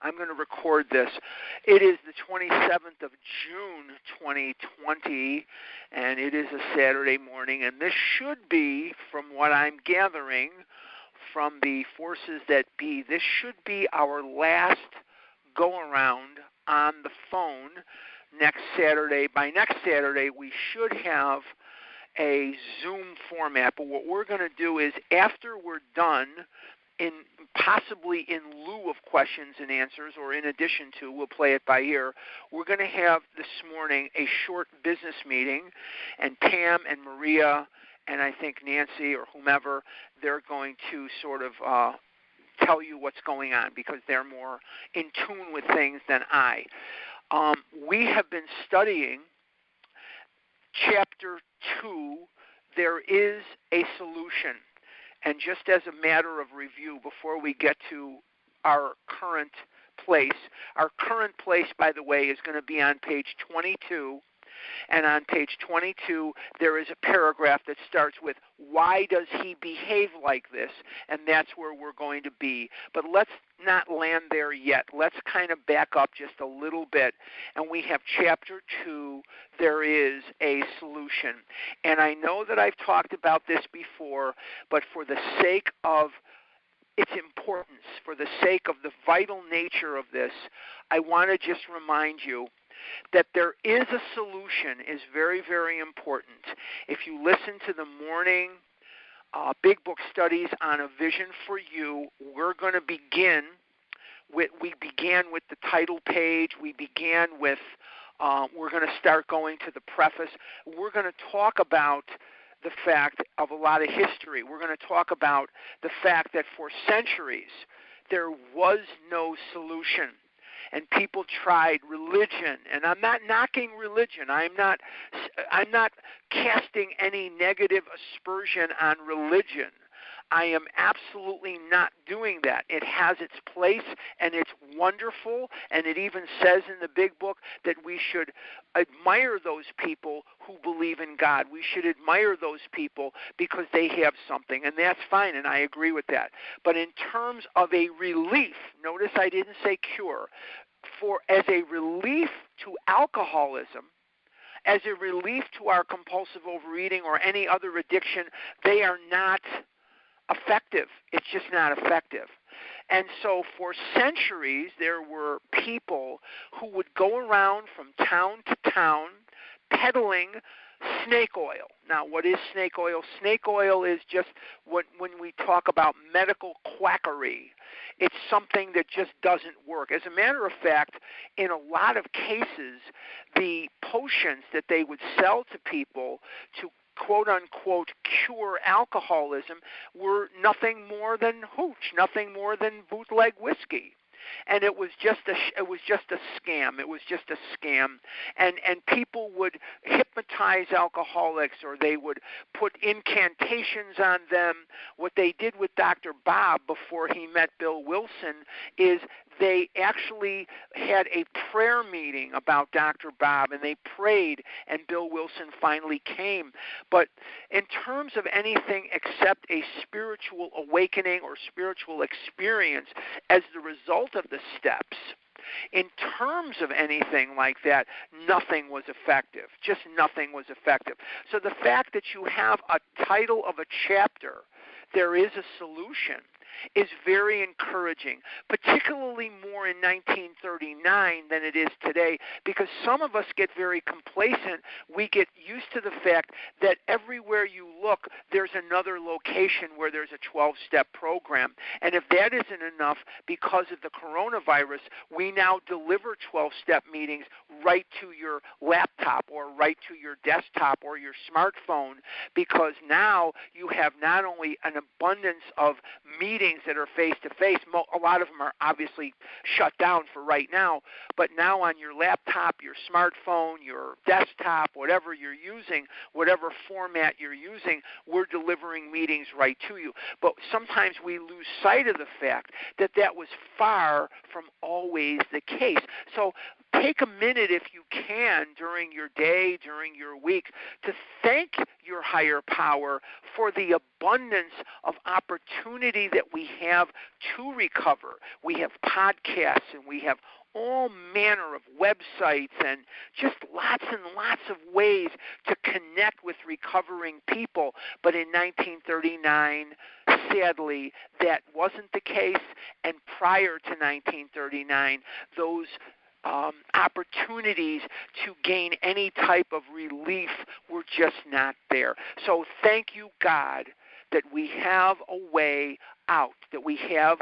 I'm going to record this. It is the 27th of June, 2020, and it is a Saturday morning, and this should be, from what I'm gathering from the forces that be, this should be our last go-around on the phone next Saturday. By next Saturday, we should have a Zoom format, but what we're going to do is after we're done, possibly in lieu of questions and answers or in addition to, we'll play it by ear, we're going to have this morning a short business meeting, and Pam and Maria and I think Nancy or whomever, they're going to sort of tell you what's going on because they're more in tune with things than I. We have been studying Chapter 2, There is a Solution. And just as a matter of review, before we get to our current place, by the way, is going to be on page 22. And on page 22, there is a paragraph that starts with, why does he behave like this? And that's where we're going to be. But let's not land there yet. Let's kind of back up just a little bit. And we have Chapter 2, There is a Solution. And I know that I've talked about this before, but for the sake of its importance, for the sake of the vital nature of this, I want to just remind you that there is a solution is very, very important. If you listen to the morning Big Book Studies on A Vision for You, we're going to begin with, we began with the title page. We began with, we're going to start going to the preface. We're going to talk about the fact of a lot of history. We're going to talk about the fact that for centuries there was no solution. And people tried religion, and I'm not knocking religion. I'm not casting any negative aspersion on religion. I am absolutely not doing that. It has its place, and it's wonderful, and it even says in the Big Book that we should admire those people who believe in God. We should admire those people because they have something, and that's fine, and I agree with that. But in terms of a relief, notice I didn't say cure, as a relief to alcoholism, as a relief to our compulsive overeating or any other addiction, they are not effective. It's just not effective. And so for centuries, there were people who would go around from town to town peddling snake oil. Now, what is snake oil? Snake oil is just when we talk about medical quackery, it's something that just doesn't work. As a matter of fact, in a lot of cases, the potions that they would sell to people to quote-unquote cure alcoholism were nothing more than hooch, nothing more than bootleg whiskey. And it was just a scam. It was just a scam, and people would hypnotize alcoholics, or they would put incantations on them. What they did with Dr. Bob before he met Bill Wilson is they actually had a prayer meeting about Dr. Bob, and they prayed, and Bill Wilson finally came. But in terms of anything except a spiritual awakening or spiritual experience as the result of the steps, in terms of anything like that, nothing was effective. Just nothing was effective. So the fact that you have a title of a chapter, There is a Solution, is very encouraging, particularly more in 1939 than it is today, because some of us get very complacent. We get used to the fact that everywhere you look, there's another location where there's a 12-step program. And if that isn't enough, because of the coronavirus, we now deliver 12-step meetings right to your laptop or right to your desktop or your smartphone, because now you have not only an abundance of meetings that are face-to-face. A lot of them are obviously shut down for right now, but now on your laptop, your smartphone, your desktop, whatever you're using, whatever format you're using, we're delivering meetings right to you. But sometimes we lose sight of the fact that that was far from always the case. So take a minute if you can during your day, during your week, to thank your higher power for the abundance of opportunity that we have to recover. We have podcasts and we have all manner of websites and just lots and lots of ways to connect with recovering people. But in 1939, sadly, that wasn't the case. And prior to 1939, those opportunities to gain any type of relief were just not there. So thank you, God, that we have a way out, that we have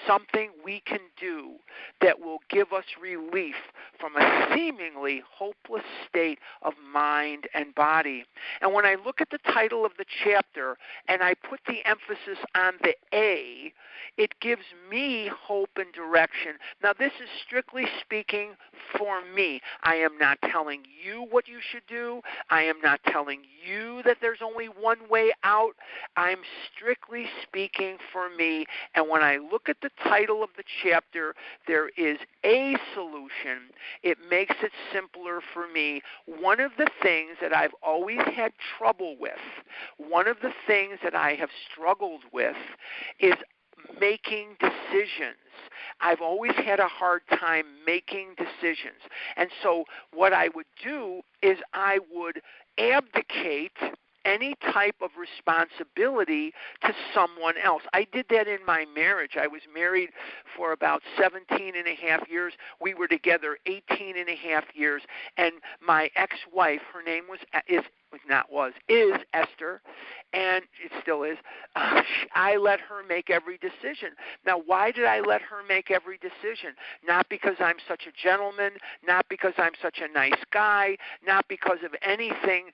something we can do that will give us relief from a seemingly hopeless state of mind and body. And when I look at the title of the chapter and I put the emphasis on the A, it gives me hope and direction. Now, this is strictly speaking for me. I am not telling you what you should do. I am not telling you that there's only one way out. I'm strictly speaking for me. And when I look at the title of the chapter, there is a solution. It makes it simpler for me. One of the things that I've always had trouble with, one of the things that I have struggled with is making decisions. I've always had a hard time making decisions. And so what I would do is I would abdicate any type of responsibility to someone else. I did that in my marriage. I was married for about 17 and a half years. We were together 18 and a half years. And my ex-wife, her name is Esther, and it still is. I let her make every decision. Now, why did I let her make every decision? Not because I'm such a gentleman, not because I'm such a nice guy, not because of anything,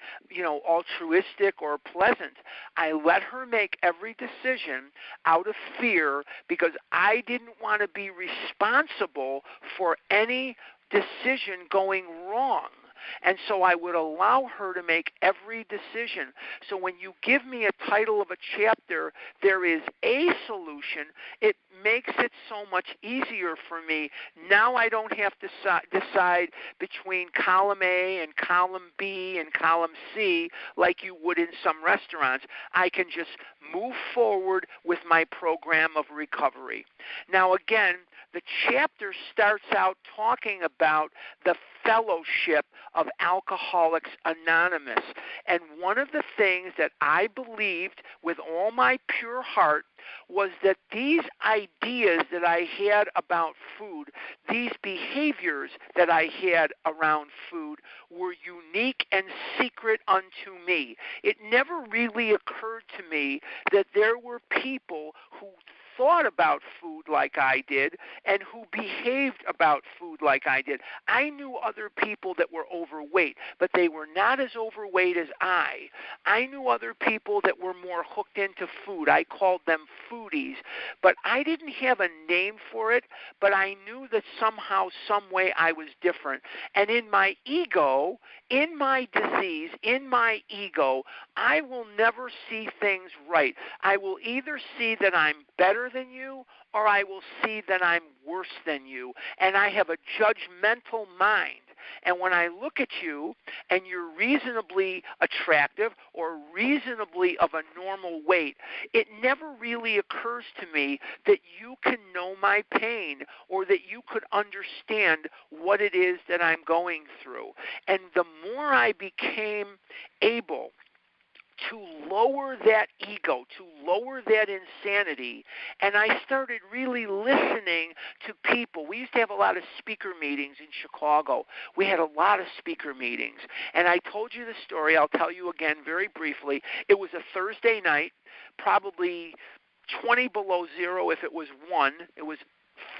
altruistic or pleasant. I let her make every decision out of fear because I didn't want to be responsible for any decision going wrong. And so I would allow her to make every decision. So when you give me a title of a chapter, there is a solution. It makes it so much easier for me. Now I don't have to decide between column A and column B and column C like you would in some restaurants. I can just move forward with my program of recovery. Now again, the chapter starts out talking about the fellowship of Alcoholics Anonymous. And one of the things that I believed with all my pure heart was that these ideas that I had about food, these behaviors that I had around food were unique and secret unto me. It never really occurred to me that there were people who thought about food like I did and who behaved about food like I did. I knew other people that were overweight, but they were not as overweight as I. I knew other people that were more hooked into food. I called them foodies, but I didn't have a name for it, but I knew that somehow, some way I was different. And in my ego, in my disease, in my ego, I will never see things right. I will either see that I'm better than you, or I will see that I'm worse than you. And I have a judgmental mind. And when I look at you and you're reasonably attractive or reasonably of a normal weight, it never really occurs to me that you can know my pain or that you could understand what it is that I'm going through. And the more I became able to lower that ego, to lower that insanity, and I started really listening to people. We used to have a lot of speaker meetings in Chicago. We had a lot of speaker meetings, and I told you the story. I'll tell you again very briefly. It was a Thursday night, probably 20 below zero if it was 1. It was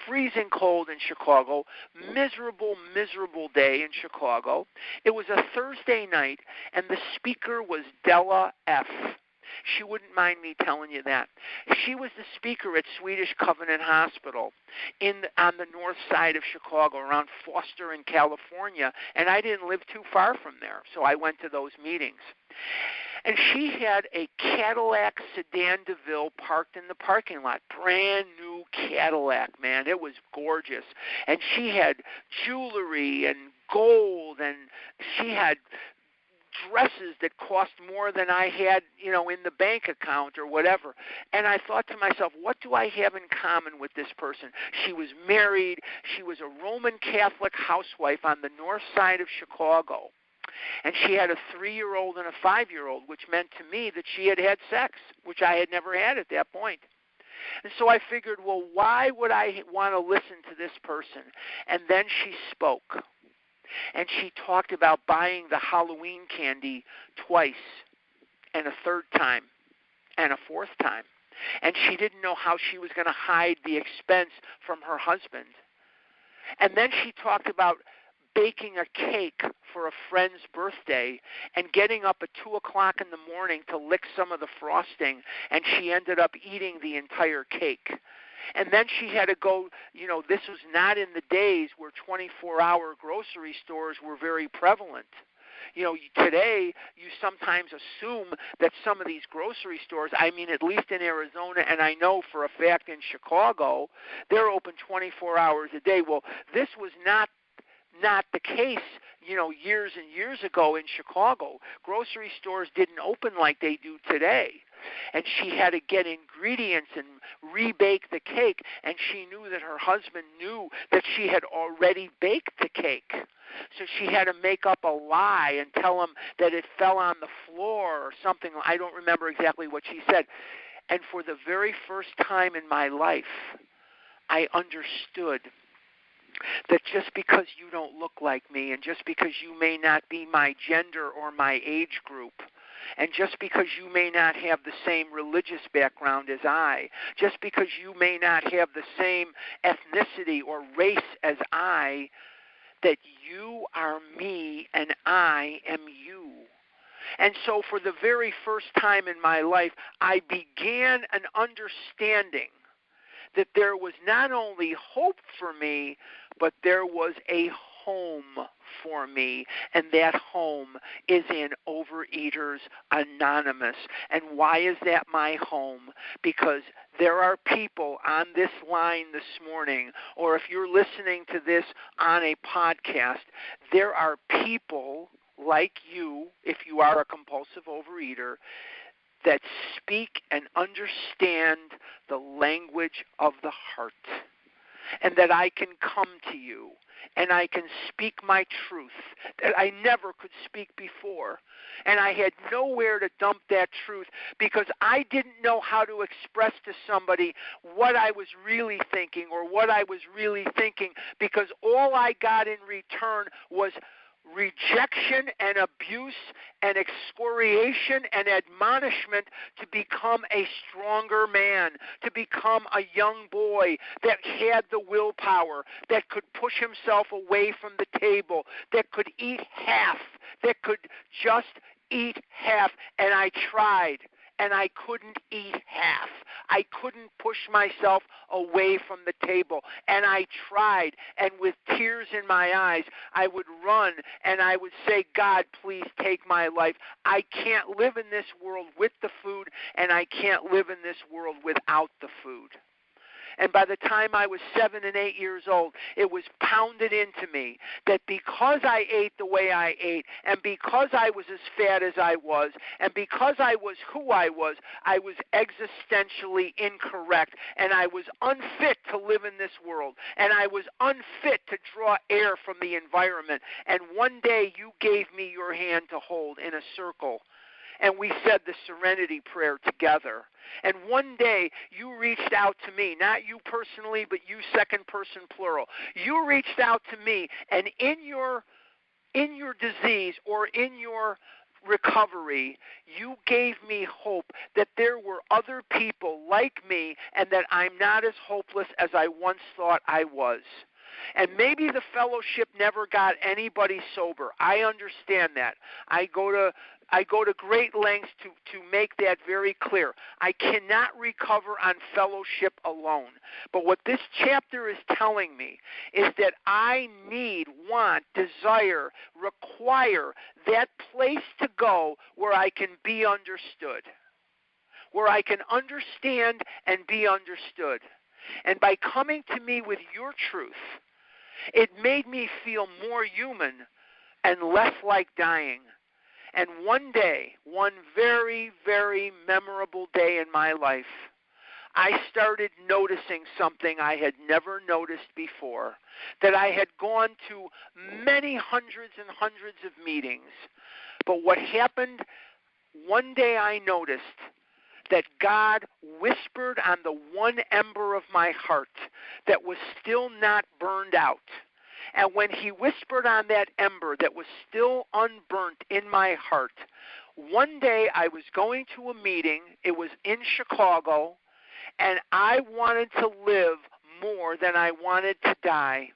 freezing cold in Chicago, miserable day in Chicago. It was a Thursday night, and the speaker was Della F. She wouldn't mind me telling you that. She was the speaker at Swedish Covenant Hospital on the north side of Chicago, around Foster in California, and I didn't live too far from there, so I went to those meetings. And she had a Cadillac Sedan DeVille parked in the parking lot. Brand new Cadillac, man. It was gorgeous. And she had jewelry and gold, and she had dresses that cost more than I had, in the bank account or whatever. And I thought to myself, what do I have in common with this person? She was married. She was a Roman Catholic housewife on the north side of Chicago. And she had a 3-year-old and a 5-year-old, which meant to me that she had had sex, which I had never had at that point. And so I figured, well, why would I want to listen to this person? And then she spoke. And she talked about buying the Halloween candy twice, and a third time, and a fourth time. And she didn't know how she was going to hide the expense from her husband. And then she talked about baking a cake for a friend's birthday and getting up at 2 o'clock in the morning to lick some of the frosting, and she ended up eating the entire cake. And then she had to go, this was not in the days where 24-hour grocery stores were very prevalent. Today you sometimes assume that some of these grocery stores, at least in Arizona, and I know for a fact in Chicago, they're open 24 hours a day. Well, this was not the case, years and years ago in Chicago. Grocery stores didn't open like they do today. And she had to get ingredients and rebake the cake, and she knew that her husband knew that she had already baked the cake. So she had to make up a lie and tell him that it fell on the floor or something. I don't remember exactly what she said. And for the very first time in my life, I understood that just because you don't look like me, and just because you may not be my gender or my age group, and just because you may not have the same religious background as I, just because you may not have the same ethnicity or race as I, that you are me and I am you. And so for the very first time in my life, I began an understanding that there was not only hope for me, but there was a home for me, and that home is in Overeaters Anonymous. And why is that my home? Because there are people on this line this morning, or if you're listening to this on a podcast, there are people like you, if you are a compulsive overeater, that speak and understand the language of the heart, and that I can come to you and I can speak my truth that I never could speak before. And I had nowhere to dump that truth because I didn't know how to express to somebody what I was really thinking or what I was really thinking, because all I got in return was rejection and abuse and excoriation and admonishment to become a stronger man, to become a young boy that had the willpower, that could push himself away from the table, that could eat half, that could just eat half. And I tried, and I couldn't eat half. I couldn't push myself away from the table. And I tried, and with tears in my eyes, I would run and I would say, God, please take my life. I can't live in this world with the food, and I can't live in this world without the food. And by the time I was 7 and 8 years old, it was pounded into me that because I ate the way I ate, and because I was as fat as I was, and because I was who I was existentially incorrect, and I was unfit to live in this world, and I was unfit to draw air from the environment. And one day you gave me your hand to hold in a circle, and we said the serenity prayer together. And one day you reached out to me, not you personally, but you second person plural. You reached out to me, and in your disease or in your recovery, you gave me hope that there were other people like me and that I'm not as hopeless as I once thought I was. And maybe the fellowship never got anybody sober. I understand that. I go to great lengths to make that very clear. I cannot recover on fellowship alone. But what this chapter is telling me is that I need, want, desire, require that place to go where I can be understood, where I can understand and be understood. And by coming to me with your truth, it made me feel more human and less like dying. And one day, one very, very memorable day in my life, I started noticing something I had never noticed before, that I had gone to many hundreds and hundreds of meetings. But what happened, one day I noticed that God whispered on the one ember of my heart that was still not burned out. And when he whispered on that ember that was still unburnt in my heart, one day I was going to a meeting. It was in Chicago, and I wanted to live more than I wanted to die.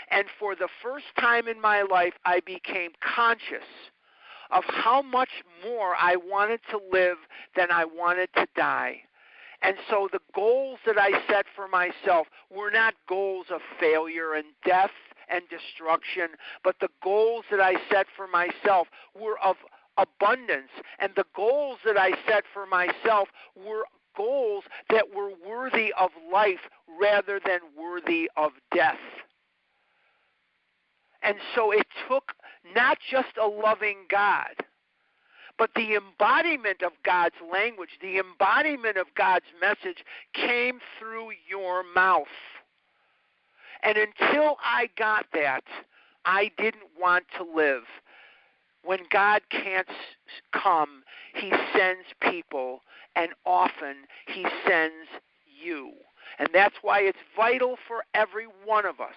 And for the first time in my life, I became conscious of how much more I wanted to live than I wanted to die. And so the goals that I set for myself were not goals of failure and death and destruction, but the goals that I set for myself were of abundance. And the goals that I set for myself were goals that were worthy of life rather than worthy of death. And so it took not just a loving God, but the embodiment of God's language, the embodiment of God's message came through your mouth. And until I got that, I didn't want to live. When God can't come, he sends people, and often he sends you. And that's why it's vital for every one of us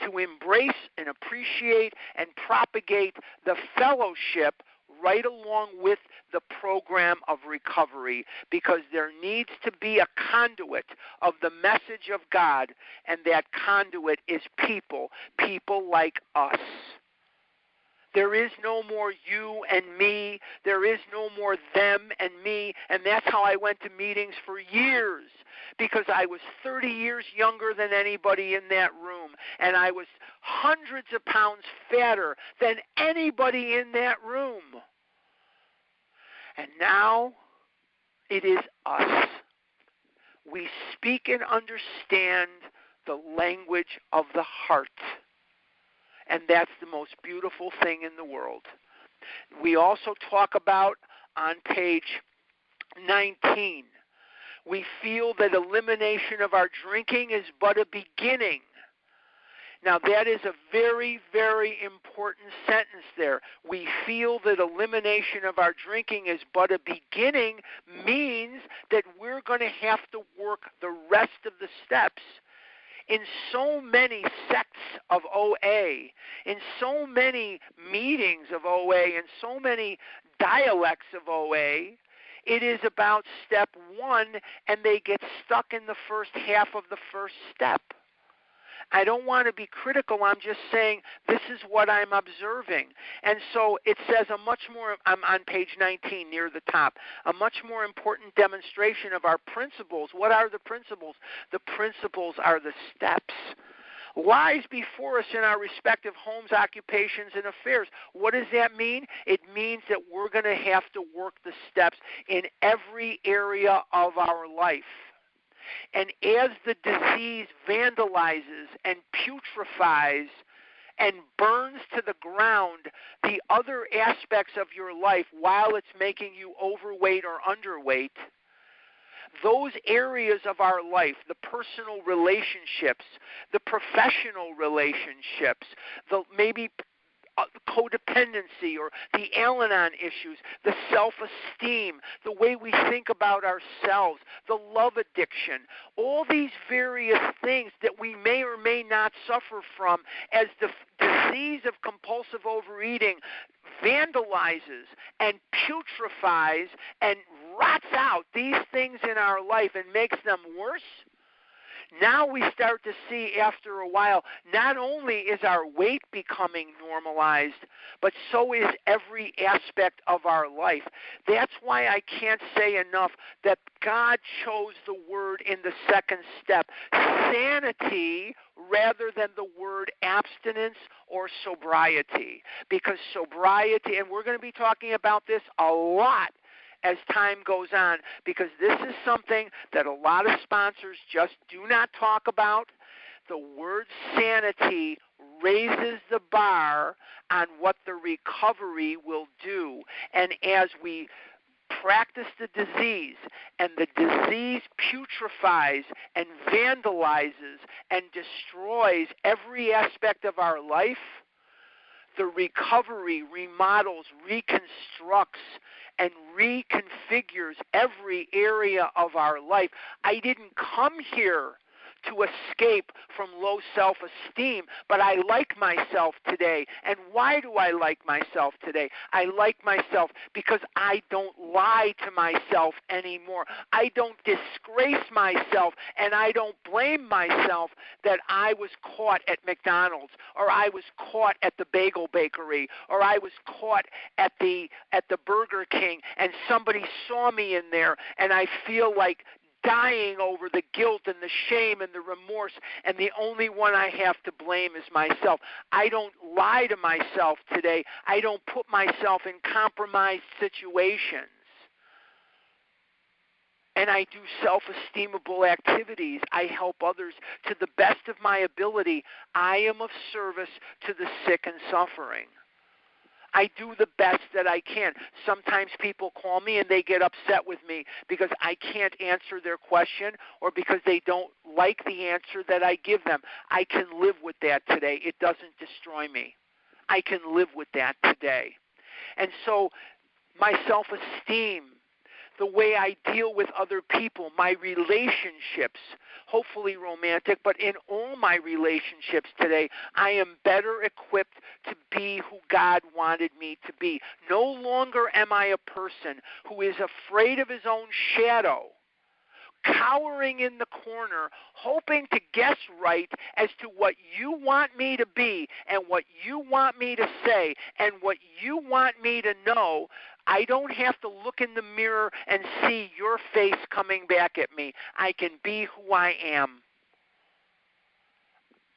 to embrace and appreciate and propagate the fellowship right along with the program of recovery, because there needs to be a conduit of the message of God, and that conduit is people like us. There is no more you and me. There is no more them and me. And that's how I went to meetings for years, because I was 30 years younger than anybody in that room, and I was hundreds of pounds fatter than anybody in that room. And now it is us. We speak and understand the language of the heart. And that's the most beautiful thing in the world. We also talk about on page 19, we feel that elimination of our drinking is but a beginning. Now that is a very, very important sentence there. We feel that elimination of our drinking is but a beginning means that we're going to have to work the rest of the steps. In so many sects of OA, in so many meetings of OA, in so many dialects of OA, it is about step one, and they get stuck in the first half of the first step. I don't want to be critical. I'm just saying this is what I'm observing. And so it says a much more, I'm on page 19 near the top, a much more important demonstration of our principles. What are the principles? The principles are the steps. Lies before us in our respective homes, occupations, and affairs. What does that mean? It means that we're going to have to work the steps in every area of our life. And as the disease vandalizes and putrefies and burns to the ground the other aspects of your life while it's making you overweight or underweight, those areas of our life, the personal relationships, the professional relationships, the maybe codependency or the Al-Anon issues, the self-esteem, the way we think about ourselves, the love addiction, all these various things that we may or may not suffer from as the disease of compulsive overeating vandalizes and putrefies and rots out these things in our life and makes them worse. Now we start to see after a while, not only is our weight becoming normalized, but so is every aspect of our life. That's why I can't say enough that God chose the word in the second step, sanity, rather than the word abstinence or sobriety. Because sobriety, and we're going to be talking about this a lot as time goes on, because this is something that a lot of sponsors just do not talk about. The word sanity raises the bar on what the recovery will do. And as we practice the disease, and the disease putrefies and vandalizes and destroys every aspect of our life, the recovery remodels, reconstructs, and reconfigures every area of our life. I didn't come here to escape from low self-esteem, but I like myself today. And why do I like myself today? I like myself because I don't lie to myself anymore. I don't disgrace myself, and I don't blame myself that I was caught at McDonald's, or I was caught at the bagel bakery, or I was caught at the Burger King, and somebody saw me in there, and I feel like dying over the guilt and the shame and the remorse, and the only one I have to blame is myself. I don't lie to myself today. I don't put myself in compromised situations. And I do self-esteemable activities. I help others to the best of my ability. I am of service to the sick and suffering. I do the best that I can. Sometimes people call me and they get upset with me because I can't answer their question or because they don't like the answer that I give them. I can live with that today. It doesn't destroy me. I can live with that today. And so my self-esteem, the way I deal with other people, my relationships, hopefully romantic, but in all my relationships today, I am better equipped to be who God wanted me to be. No longer am I a person who is afraid of his own shadow, cowering in the corner, hoping to guess right as to what you want me to be and what you want me to say and what you want me to know. I don't have to look in the mirror and see your face coming back at me. I can be who I am.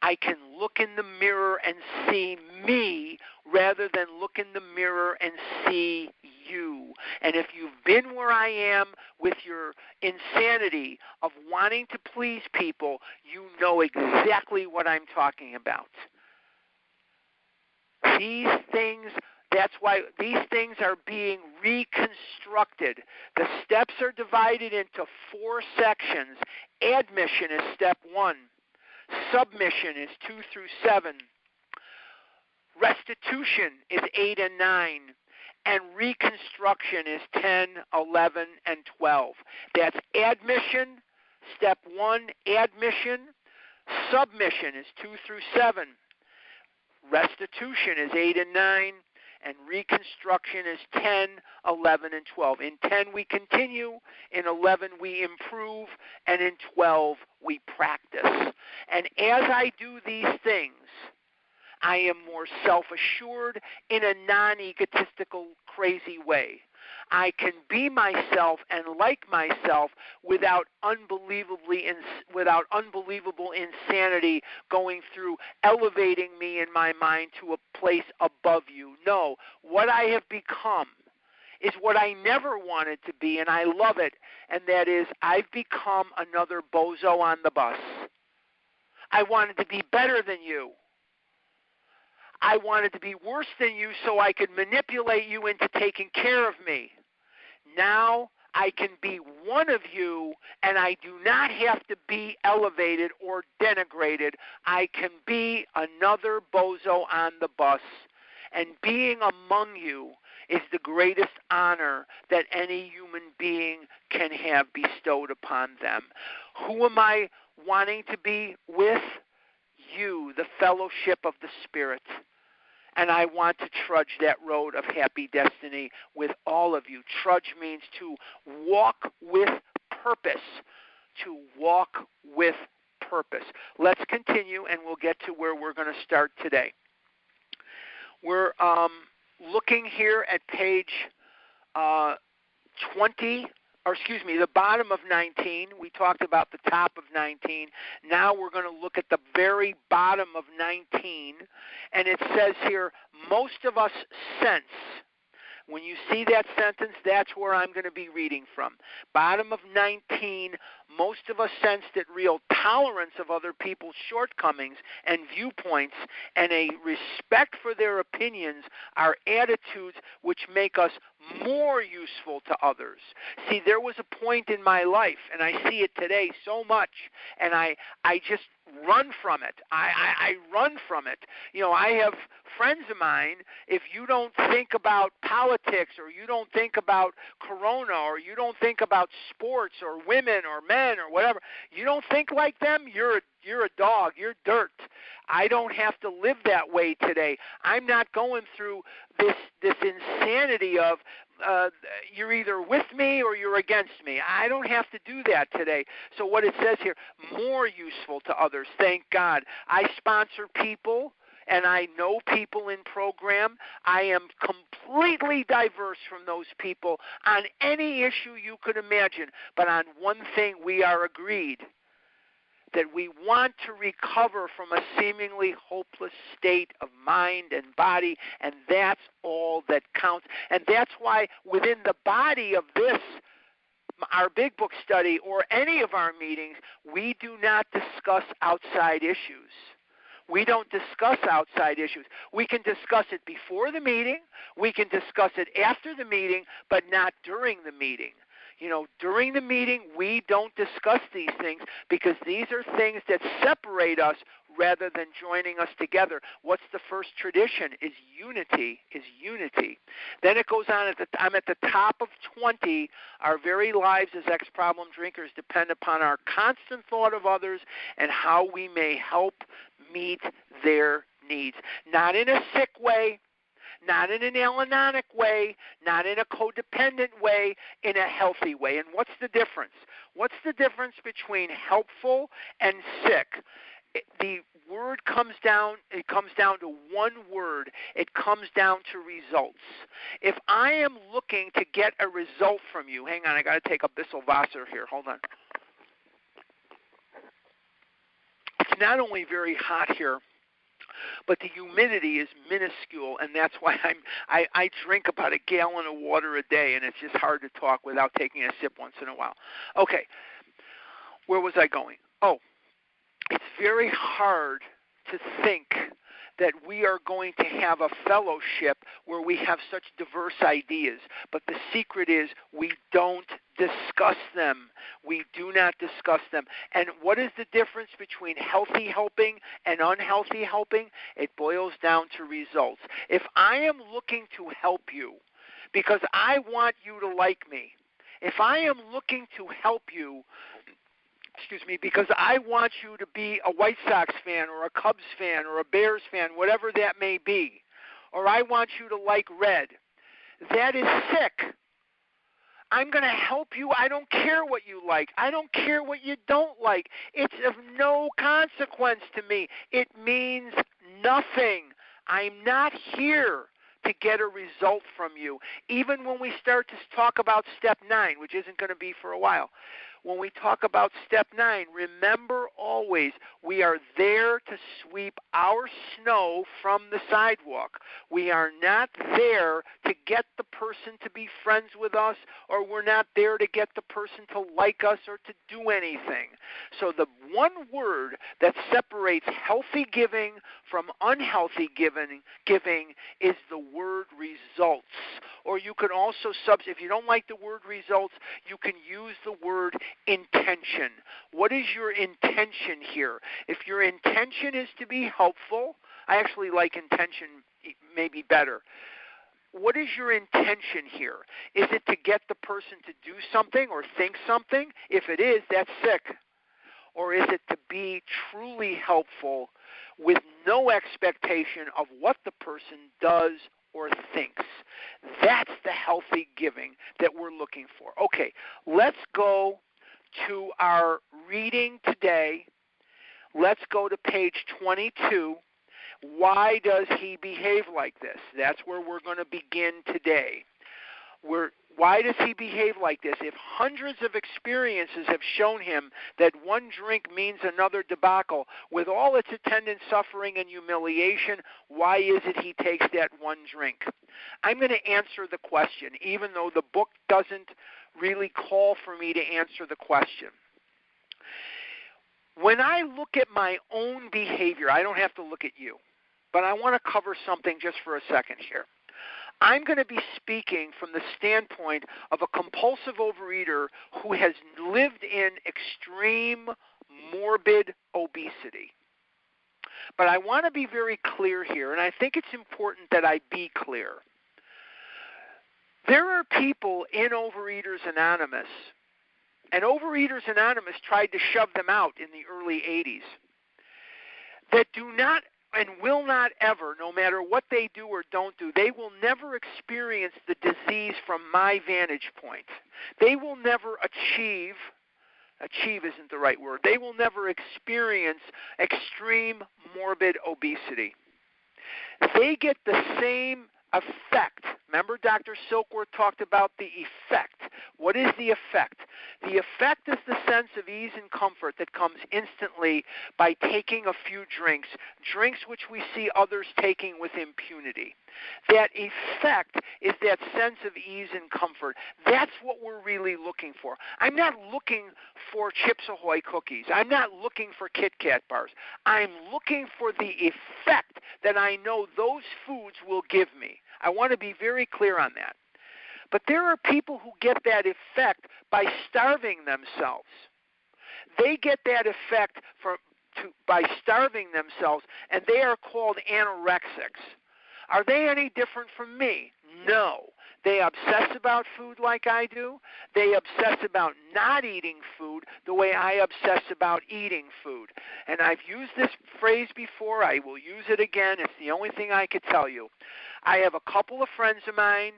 I can look in the mirror and see me rather than look in the mirror and see you. And if you've been where I am with your insanity of wanting to please people, you know exactly what I'm talking about. These things, that's why these things are being reconstructed. The steps are divided into 4 sections. Admission is step 1. Submission is 2 through 7. Restitution is 8 and 9. And reconstruction is 10, 11, and 12. That's admission, step 1, admission. Submission is 2 through 7. Restitution is 8 and 9. And reconstruction is 10, 11, and 12. In 10, we continue. In 11, we improve. And in 12, we practice. And as I do these things, I am more self-assured in a non-egotistical, crazy way. I can be myself and like myself without unbelievable insanity going through, elevating me in my mind to a place above you. No, what I have become is what I never wanted to be, and I love it, and that is I've become another bozo on the bus. I wanted to be better than you. I wanted to be worse than you so I could manipulate you into taking care of me. Now I can be one of you, and I do not have to be elevated or denigrated. I can be another bozo on the bus. And being among you is the greatest honor that any human being can have bestowed upon them. Who am I wanting to be with? You, the fellowship of the Spirit. And I want to trudge that road of happy destiny with all of you. Trudge means to walk with purpose. To walk with purpose. Let's continue, and we'll get to where we're going to start today. We're looking here at page 20, or excuse me, the bottom of 19. We talked about the top of 19. Now we're going to look at the very bottom of 19, and it says here, most of us sense. When you see that sentence, that's where I'm going to be reading from. Bottom of 19, most of us sense that real tolerance of other people's shortcomings and viewpoints and a respect for their opinions are attitudes which make us more useful to others. See, there was a point in my life, and I see it today so much, and I just run from it. I run from it. You know, I have friends of mine, if you don't think about politics or you don't think about corona or you don't think about sports or women or men or whatever, you don't think like them, you're a dog, you're dirt. I don't have to live that way today. I'm not going through this insanity of you're either with me or you're against me. I don't have to do that today. So what it says here, more useful to others, thank God. I sponsor people, and I know people in program. I am completely diverse from those people on any issue you could imagine. But on one thing we are agreed, that we want to recover from a seemingly hopeless state of mind and body, and that's all that counts. And that's why within the body of this, our Big Book study, or any of our meetings, we do not discuss outside issues. We don't discuss outside issues. We can discuss it before the meeting, we can discuss it after the meeting, but not during the meeting. You know, during the meeting, we don't discuss these things because these are things that separate us rather than joining us together. What's the first tradition is unity. Then it goes on, I'm at the top of 20. Our very lives as ex-problem drinkers depend upon our constant thought of others and how we may help meet their needs. Not in a sick way, not in an Al-Anonic way, not in a codependent way, in a healthy way. And what's the difference? What's the difference between helpful and sick? The word comes down to one word. It comes down to results. If I am looking to get a result from you, hang on, I got to take a Bissell Wasser here. Hold on. It's not only very hot here, but the humidity is minuscule, and that's why I drink about a gallon of water a day, and it's just hard to talk without taking a sip once in a while. Okay, where was I going? Oh, it's very hard to think that we are going to have a fellowship where we have such diverse ideas. But the secret is we don't discuss them. We do not discuss them. And what is the difference between healthy helping and unhealthy helping? It boils down to results. If I am looking to help you because I want you to like me, if I am looking to help you because I want you to be a White Sox fan or a Cubs fan or a Bears fan, whatever that may be, or I want you to like red, that is sick. I'm going to help you. I don't care what you like. I don't care what you don't like. It's of no consequence to me. It means nothing. I'm not here to get a result from you. Even when we start to talk about step 9, which isn't going to be for a while, when we talk about step 9, remember always we are there to sweep our snow from the sidewalk. We are not there to get the person to be friends with us, or we're not there to get the person to like us or to do anything. So the one word that separates healthy giving from unhealthy giving is the word results. Or you can also if you don't like the word results, you can use the word intention. What is your intention here? If your intention is to be helpful, I actually like intention maybe better. What is your intention here? Is it to get the person to do something or think something? If it is, that's sick. Or is it to be truly helpful with no expectation of what the person does or thinks? That's the healthy giving that we're looking for. Okay, let's go to our reading today, Let's go to page 22. Why does he behave like this? That's where we're going to begin today. Why does he behave like this? If hundreds of experiences have shown him that one drink means another debacle, with all its attendant suffering and humiliation, why is it he takes that one drink? I'm going to answer the question, even though the book doesn't really call for me to answer the question. When I look at my own behavior, I don't have to look at you, but I want to cover something just for a second here. I'm going to be speaking from the standpoint of a compulsive overeater who has lived in extreme morbid obesity. But I want to be very clear here, and I think it's important that I be clear. There are people in Overeaters Anonymous, and Overeaters Anonymous tried to shove them out in the early 80s, that do not and will not ever, no matter what they do or don't do, they will never experience the disease from my vantage point. They will never achieve isn't the right word, they will never experience extreme morbid obesity. They get the same effect. Remember Dr. Silkworth talked about the effect. What is the effect? The effect is the sense of ease and comfort that comes instantly by taking a few drinks which we see others taking with impunity. That effect is that sense of ease and comfort. That's what we're really looking for. I'm not looking for Chips Ahoy cookies. I'm not looking for Kit Kat bars. I'm looking for the effect that I know those foods will give me. I want to be very clear on that. But there are people who get that effect by starving themselves. They get that effect by starving themselves, and they are called anorexics. Are they any different from me? No. They obsess about food like I do. They obsess about not eating food the way I obsess about eating food. And I've used this phrase before. I will use it again. It's the only thing I could tell you. I have a couple of friends of mine.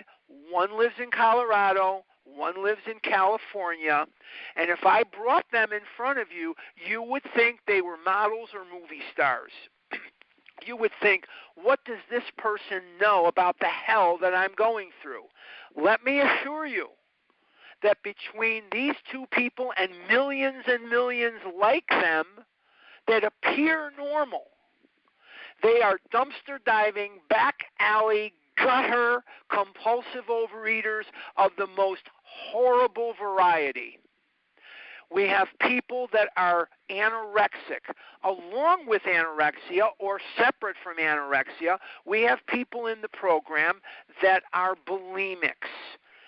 One lives in Colorado. One lives in California. And if I brought them in front of you, you would think they were models or movie stars. You would think, what does this person know about the hell that I'm going through? Let me assure you that between these two people and millions like them that appear normal, they are dumpster diving, back alley, gutter, compulsive overeaters of the most horrible variety. We have people that are anorexic. Along with anorexia or separate from anorexia, we have people in the program that are bulimics.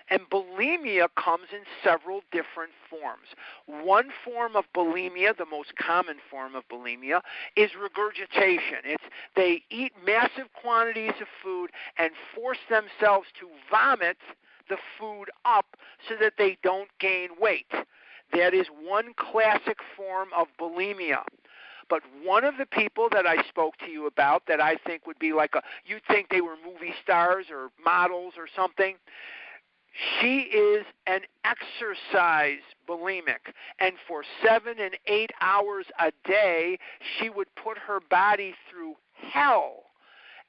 And bulimia comes in several different forms. One form of bulimia, the most common form of bulimia, is regurgitation. They eat massive quantities of food and force themselves to vomit the food up so that they don't gain weight. That is one classic form of bulimia. But one of the people that I spoke to you about that I think would be you'd think they were movie stars or models or something, she is an exercise bulimic. And for 7 and 8 hours a day, she would put her body through hell,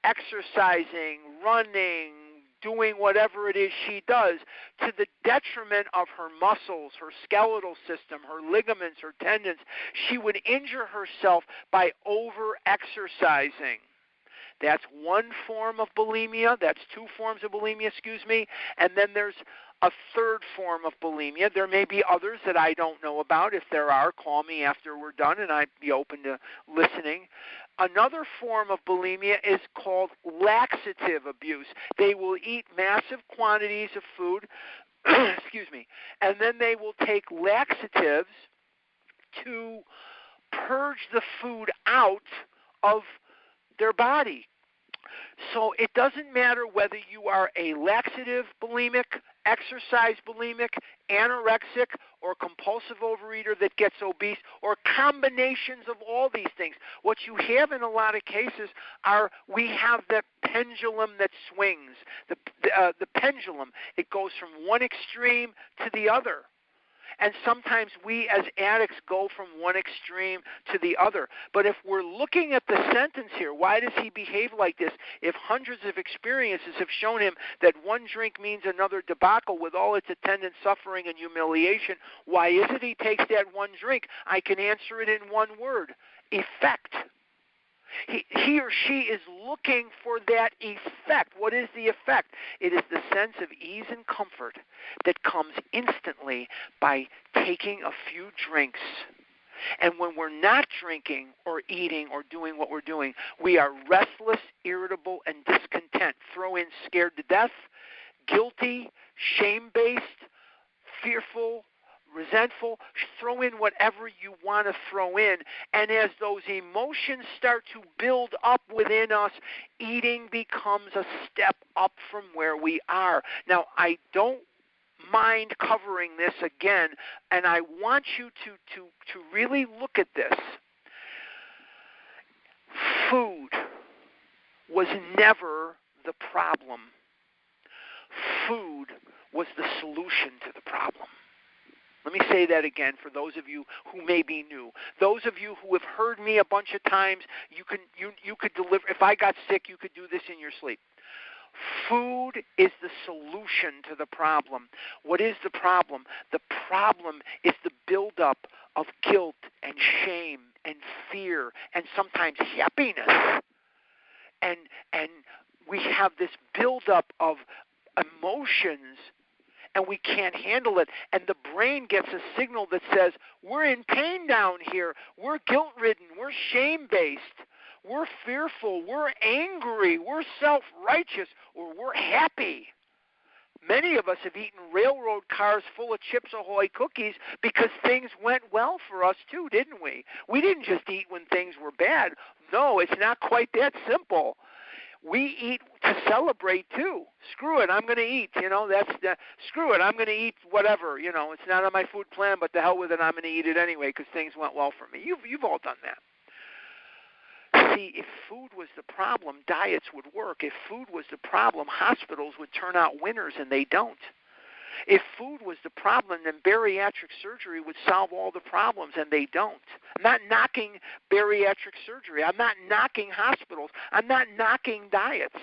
exercising, running, doing whatever it is she does, to the detriment of her muscles, her skeletal system, her ligaments, her tendons. She would injure herself by over-exercising. That's one form of bulimia. That's two forms of bulimia, And then there's a third form of bulimia. There may be others that I don't know about. If there are, call me after we're done, and I'd be open to listening. Another form of bulimia is called laxative abuse. They will eat massive quantities of food, and then they will take laxatives to purge the food out of their body. So it doesn't matter whether you are a laxative bulimic, exercise bulimic, anorexic, or compulsive overeater that gets obese, or combinations of all these things. What you have in a lot of cases we have the pendulum that swings. The pendulum, it goes from one extreme to the other. And sometimes we as addicts go from one extreme to the other. But if we're looking at the sentence here, why does he behave like this? If hundreds of experiences have shown him that one drink means another debacle with all its attendant suffering and humiliation, why is it he takes that one drink? I can answer it in one word: effect. He or she is looking for that effect. What is the effect? It is the sense of ease and comfort that comes instantly by taking a few drinks. And when we're not drinking or eating or doing what we're doing, we are restless, irritable, and discontent. Throw in scared to death, guilty, shame-based, fearful, resentful. Throw in whatever you want to throw in. And as those emotions start to build up within us, eating becomes a step up from where we are. Now, I don't mind covering this again, and I want you to really look at this. Food was never the problem. Food was the solution to the problem. Let me say that again for those of you who may be new. Those of you who have heard me a bunch of times, you could deliver. If I got sick, you could do this in your sleep. Food is the solution to the problem. What is the problem? The problem is the buildup of guilt and shame and fear and sometimes happiness. And we have this buildup of emotions, and we can't handle it. And the brain gets a signal that says, we're in pain down here. We're guilt-ridden. We're shame-based. We're fearful. We're angry. We're self-righteous. Or we're happy. Many of us have eaten railroad cars full of Chips Ahoy cookies because things went well for us too, didn't we? We didn't just eat when things were bad. No, it's not quite that simple. We eat to celebrate too. Screw it, I'm going to eat. Screw it, I'm going to eat whatever. It's not on my food plan, but the hell with it, I'm going to eat it anyway because things went well for me. You've all done that. See, if food was the problem, diets would work. If food was the problem, hospitals would turn out winners, and they don't. If food was the problem, then bariatric surgery would solve all the problems, and they don't. I'm not knocking bariatric surgery. I'm not knocking hospitals. I'm not knocking diets.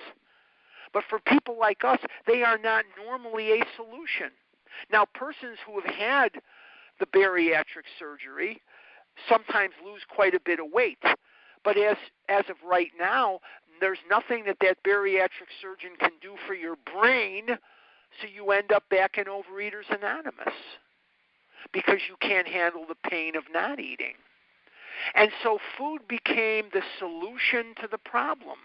But for people like us, they are not normally a solution. Now, persons who have had the bariatric surgery sometimes lose quite a bit of weight. But as of right now, there's nothing that bariatric surgeon can do for your brain, so you end up back in Overeaters Anonymous because you can't handle the pain of not eating. And so food became the solution to the problem.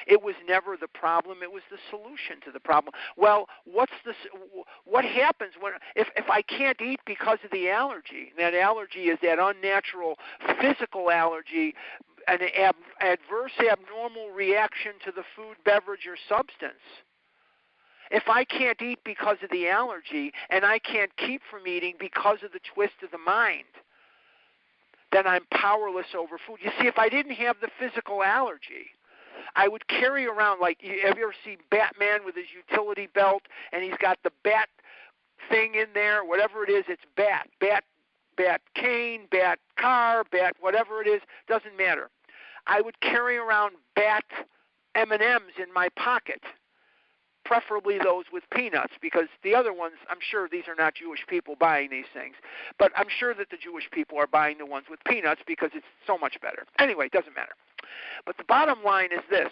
It was never the problem, it was the solution to the problem. Well, what happens if I can't eat because of the allergy? That allergy is that unnatural physical allergy, an adverse abnormal reaction to the food, beverage, or substance. If I can't eat because of the allergy and I can't keep from eating because of the twist of the mind, then I'm powerless over food. You see, if I didn't have the physical allergy, I would carry around, like, have you ever seen Batman with his utility belt and he's got the bat thing in there, whatever it is, it's bat cane, bat car, bat whatever it is, doesn't matter. I would carry around bat M&Ms in my pocket, preferably those with peanuts, because the other ones, I'm sure these are not Jewish people buying these things, but I'm sure that the Jewish people are buying the ones with peanuts because it's so much better. Anyway, it doesn't matter. But the bottom line is this.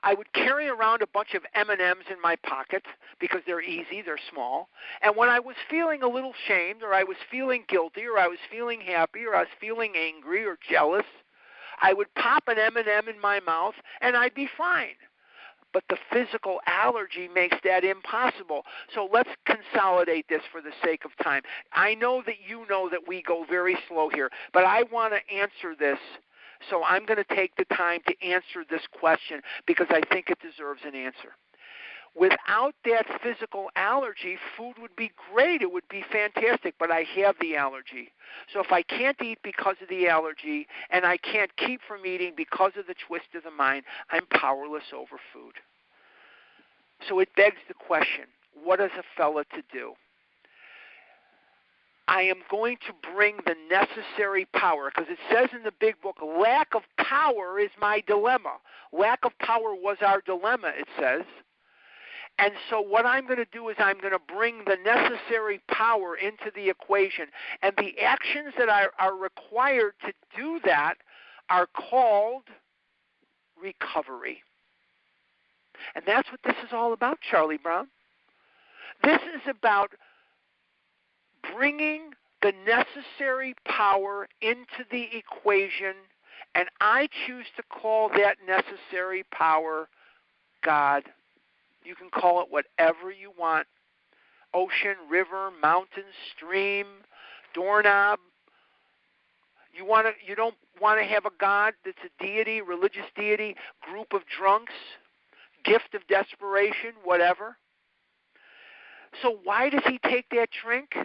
I would carry around a bunch of M&Ms in my pocket because they're easy, they're small, and when I was feeling a little shamed, or I was feeling guilty, or I was feeling happy, or I was feeling angry or jealous, I would pop an M&M in my mouth and I'd be fine. But the physical allergy makes that impossible. So let's consolidate this for the sake of time. I know that you know that we go very slow here, but I want to answer this. So I'm going to take the time to answer this question because I think it deserves an answer. Without that physical allergy, food would be great. It would be fantastic, but I have the allergy. So if I can't eat because of the allergy and I can't keep from eating because of the twist of the mind, I'm powerless over food. So it begs the question, what is a fella to do? I am going to bring the necessary power, because it says in the big book, lack of power is my dilemma. Lack of power was our dilemma, it says. And so what I'm going to do is I'm going to bring the necessary power into the equation. And the actions that are required to do that are called recovery. And that's what this is all about, Charlie Brown. This is about bringing the necessary power into the equation, and I choose to call that necessary power God. You can call it whatever you want. Ocean, river, mountain, stream, doorknob. You don't want to have a God that's a deity, religious deity, group of drunks, gift of desperation, whatever. So why does he take that drink?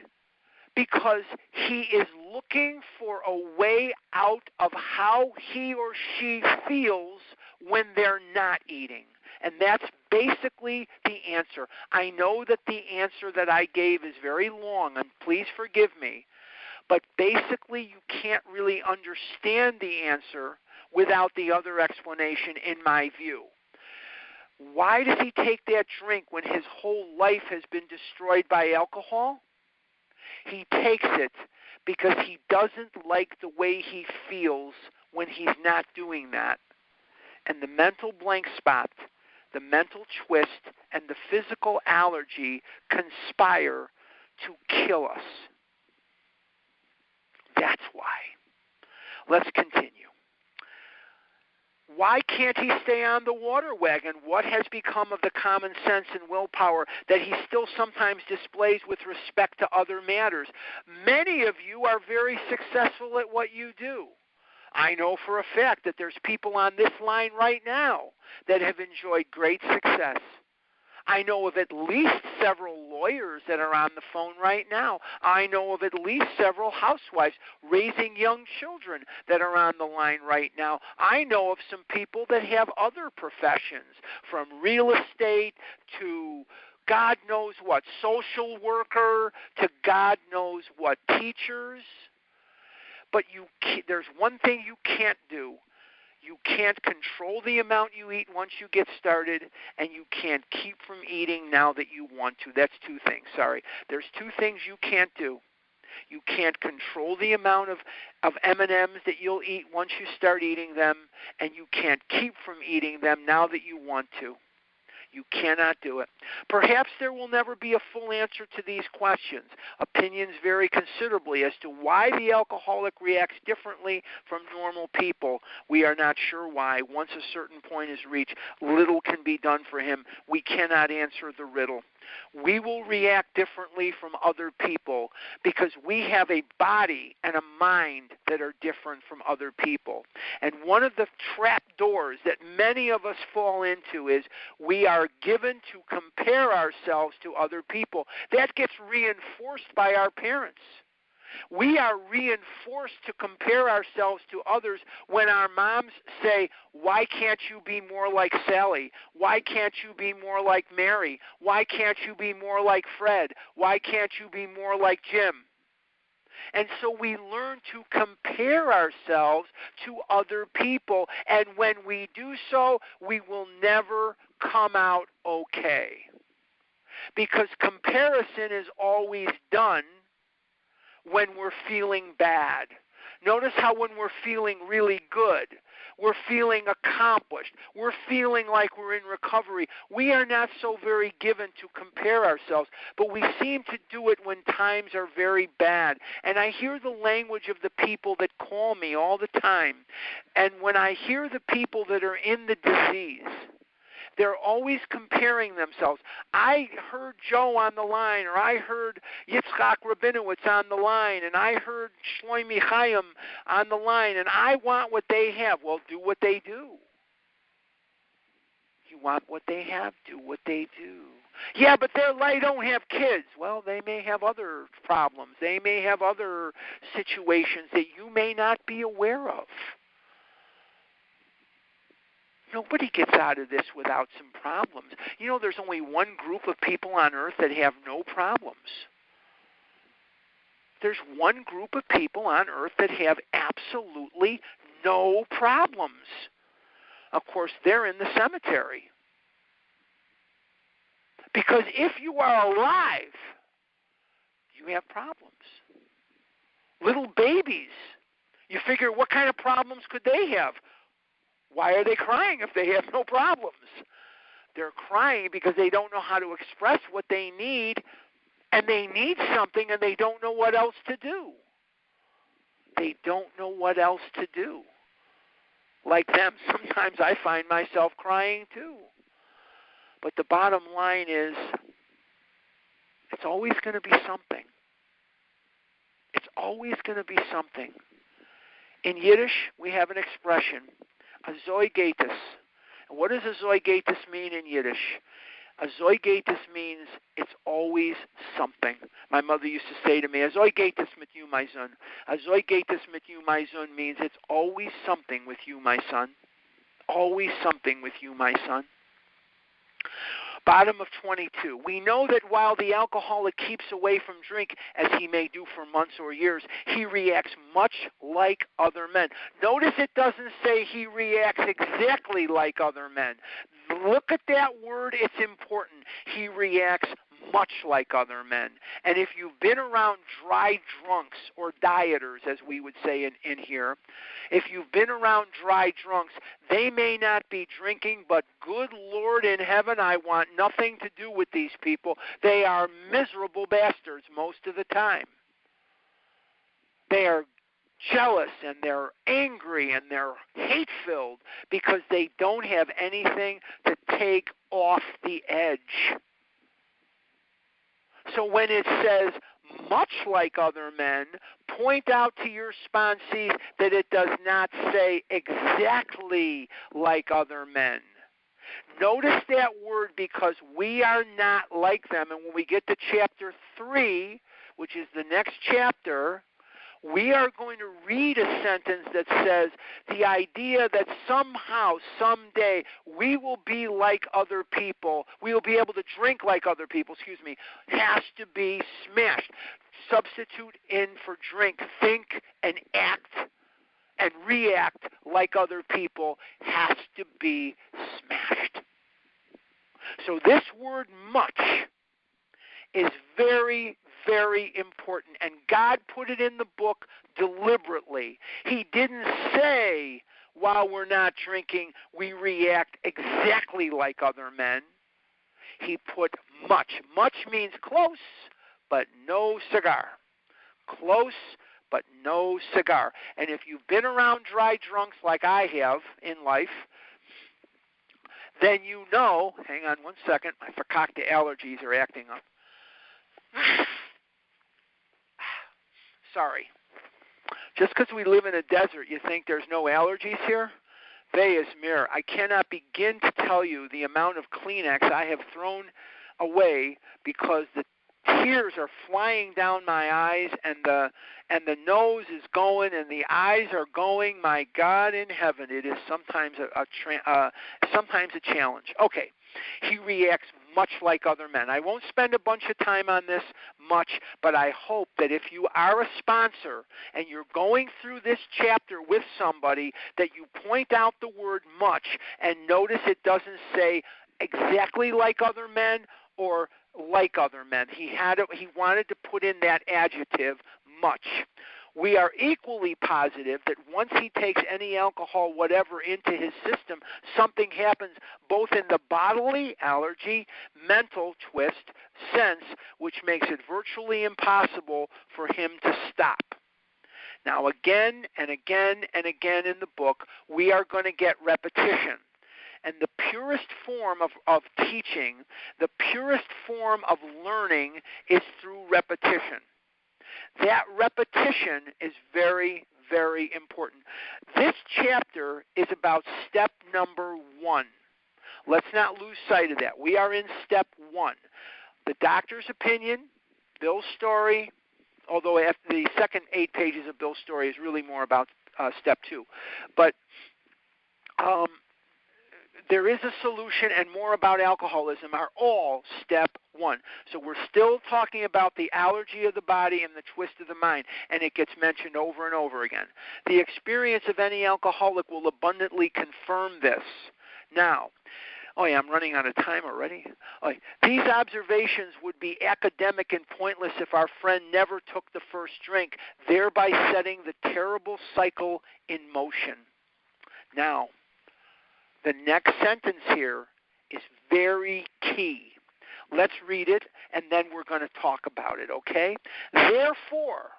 Because he is looking for a way out of how he or she feels when they're not eating. And that's basically the answer. I know that the answer that I gave is very long, and please forgive me, but basically you can't really understand the answer without the other explanation, in my view. Why does he take that drink when his whole life has been destroyed by alcohol? He takes it because he doesn't like the way he feels when he's not doing that. And the mental blank spot, the mental twist, and the physical allergy conspire to kill us. That's why. Let's continue. Why can't he stay on the water wagon? What has become of the common sense and willpower that he still sometimes displays with respect to other matters? Many of you are very successful at what you do. I know for a fact that there's people on this line right now that have enjoyed great success. I know of at least several lawyers that are on the phone right now. I know of at least several housewives raising young children that are on the line right now. I know of some people that have other professions, from real estate to God knows what, social worker, to God knows what, teachers. But there's one thing you can't do. You can't control the amount you eat once you get started, and you can't keep from eating now that you want to. That's two things, sorry. There's two things you can't do. You can't control the amount of M&Ms that you'll eat once you start eating them, and you can't keep from eating them now that you want to. You cannot do it. Perhaps there will never be a full answer to these questions. Opinions vary considerably as to why the alcoholic reacts differently from normal people. We are not sure why. Once a certain point is reached, little can be done for him. We cannot answer the riddle. We will react differently from other people because we have a body and a mind that are different from other people. And one of the trap doors that many of us fall into is we are given to compare ourselves to other people. That gets reinforced by our parents. We are reinforced to compare ourselves to others when our moms say, why can't you be more like Sally? Why can't you be more like Mary? Why can't you be more like Fred? Why can't you be more like Jim? And so we learn to compare ourselves to other people, and when we do so, we will never come out okay. Because comparison is always done when we're feeling bad. Notice how when we're feeling really good, we're feeling accomplished, we're feeling like we're in recovery, we are not so very given to compare ourselves, but we seem to do it when times are very bad. And I hear the language of the people that call me all the time, and when I hear the people that are in the disease, they're always comparing themselves. I heard Joe on the line, or I heard Yitzchak Rabinowitz on the line, and I heard Shlomi Chaim on the line, and I want what they have. Well, do what they do. You want what they have? Do what they do. Yeah, but they don't have kids. Well, they may have other problems. They may have other situations that you may not be aware of. Nobody gets out of this without some problems. You know, there's only one group of people on earth that have no problems. there's one group of people on earth that have absolutely no problems. Of course, they're in the cemetery. Because if you are alive, you have problems. Little babies, you figure, what kind of problems could they have? Why are they crying if they have no problems? They're crying because they don't know how to express what they need, and they need something, and they don't know what else to do. They don't know what else to do. Like them, sometimes I find myself crying too. But the bottom line is, it's always going to be something. It's always going to be something. In Yiddish, we have an expression, a zoigatus. And what does a zoigatus mean in Yiddish? A zoigatus means it's always something. My mother used to say to me, a zoigatus mit you, my son. A zoigatus mit you, my son means it's always something with you, my son. Always something with you, my son. Bottom of 22. We know that while the alcoholic keeps away from drink, as he may do for months or years, he reacts much like other men. Notice it doesn't say he reacts exactly like other men. Look at that word. It's important. He reacts much like other men. And if you've been around dry drunks or dieters, as we would say in here, if you've been around dry drunks, they may not be drinking, but good Lord in heaven, I want nothing to do with these people. They are miserable bastards most of the time. They are jealous, and they're angry, and they're hate-filled because they don't have anything to take off the edge. So when it says, much like other men, point out to your sponsees that it does not say exactly like other men. Notice that word, because we are not like them. And when we get to chapter 3, which is the next chapter, we are going to read a sentence that says the idea that somehow, someday, we will be like other people, we will be able to drink like other people, has to be smashed. Substitute in for drink, think and act and react like other people has to be smashed. So this word much is very, very important, and God put it in the book deliberately. He didn't say, while we're not drinking, we react exactly like other men. He put much. Much means close, but no cigar. Close, but no cigar. And if you've been around dry drunks like I have in life, then you know, hang on one second, my fakakta allergies are acting up. Sorry. Just because we live in a desert, you think there's no allergies here? Ve'ez mir. I cannot begin to tell you the amount of Kleenex I have thrown away because the tears are flying down my eyes, and the nose is going, and the eyes are going. My God in heaven, it is sometimes a challenge. Okay, he reacts much like other men. I won't spend a bunch of time on this much, but I hope that if you are a sponsor and you're going through this chapter with somebody, that you point out the word much and notice it doesn't say exactly like other men or like other men. He wanted to put in that adjective, much. We are equally positive that once he takes any alcohol, whatever, into his system, something happens both in the bodily allergy, mental twist sense, which makes it virtually impossible for him to stop. Now, again and again and again in the book, we are going to get repetition. And the purest form of teaching, the purest form of learning is through repetition. That repetition is very, very important. This chapter is about step number 1. Let's not lose sight of that. We are in step 1. The doctor's opinion, Bill's story, although the second 8 pages of Bill's story is really more about step 2. But there is a solution, and more about alcoholism are all step 1. So we're still talking about the allergy of the body and the twist of the mind, and it gets mentioned over and over again. The experience of any alcoholic will abundantly confirm this. Now, I'm running out of time already. These observations would be academic and pointless if our friend never took the first drink, thereby setting the terrible cycle in motion. Now, the next sentence here is very key. Let's read it, and then we're going to talk about it, okay? Therefore,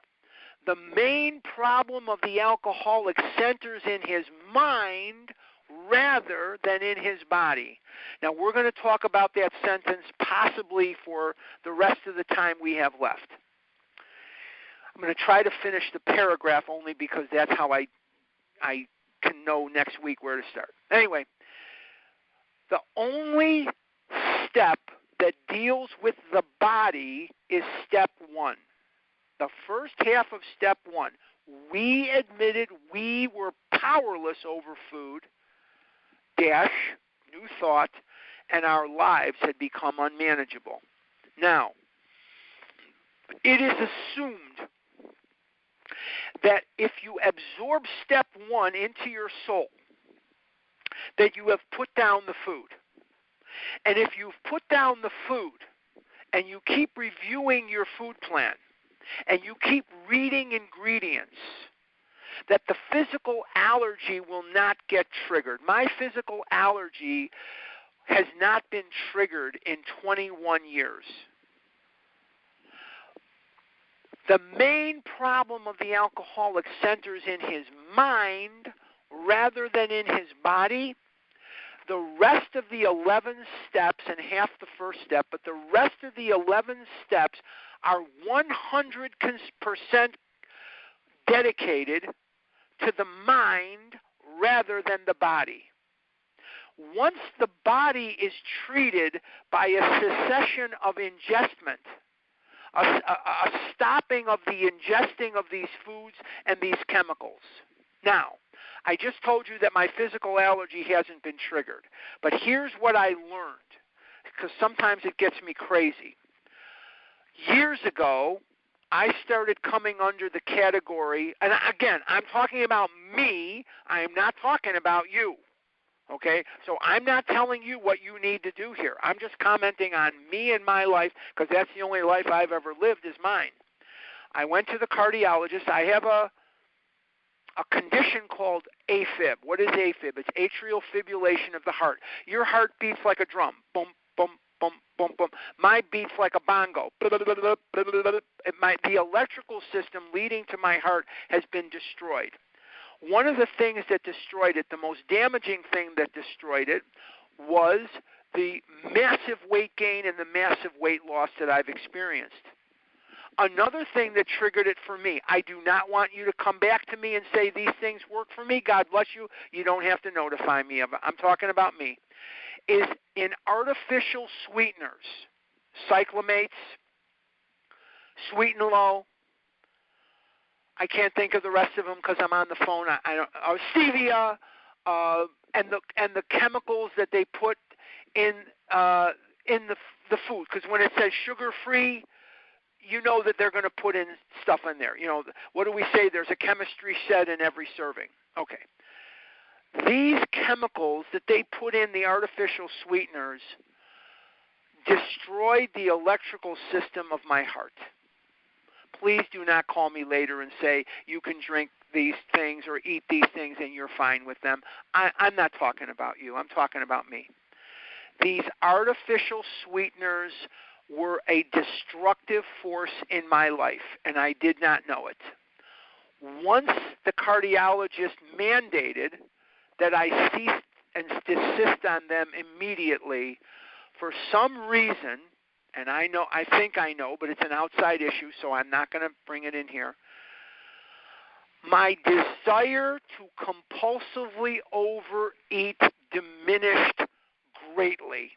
the main problem of the alcoholic centers in his mind rather than in his body. Now, we're going to talk about that sentence possibly for the rest of the time we have left. I'm going to try to finish the paragraph only because that's how I can know next week where to start. Anyway, the only step that deals with the body is step 1. The first half of step 1. We admitted we were powerless over food, new thought, and our lives had become unmanageable. Now, it is assumed that if you absorb step 1 into your soul, that you have put down the food. And if you've put down the food and you keep reviewing your food plan and you keep reading ingredients, that the physical allergy will not get triggered. My physical allergy has not been triggered in 21 years. The main problem of the alcoholic centers in his mind rather than in his body. The rest of the 11 steps, and half the first step, but the rest of the 11 steps are 100% dedicated to the mind rather than the body. Once the body is treated by a cessation of ingestment, a stopping of the ingesting of these foods and these chemicals. Now, I just told you that my physical allergy hasn't been triggered, but here's what I learned, because sometimes it gets me crazy. Years ago, I started coming under the category, and again, I'm talking about me, I am not talking about you, okay? So I'm not telling you what you need to do here. I'm just commenting on me and my life, because that's the only life I've ever lived is mine. I went to the cardiologist. I have a condition called AFib. What is AFib? It's atrial fibrillation of the heart. Your heart beats like a drum. Boom, boom, boom, boom, boom. Mine beats like a bongo. The electrical system leading to my heart has been destroyed. One of the things that destroyed it, the most damaging thing that destroyed it, was the massive weight gain and the massive weight loss that I've experienced. Another thing that triggered it for me, I do not want you to come back to me and say these things work for me. God bless you. You don't have to notify me of it. I'm talking about me. Is in artificial sweeteners, cyclamates, Sweet and Low. I can't think of the rest of them because I'm on the phone. Stevia, and the chemicals that they put in the food. Because when it says sugar-free, you know that they're going to put in stuff in there. You know, what do we say? There's a chemistry set in every serving. Okay. These chemicals that they put in the artificial sweeteners destroyed the electrical system of my heart. Please do not call me later and say you can drink these things or eat these things and you're fine with them. I'm not talking about you. I'm talking about me. These artificial sweeteners were a destructive force in my life, and I did not know it. Once the cardiologist mandated that I cease and desist on them immediately, for some reason, and I think I know, but it's an outside issue, so I'm not going to bring it in here, my desire to compulsively overeat diminished greatly.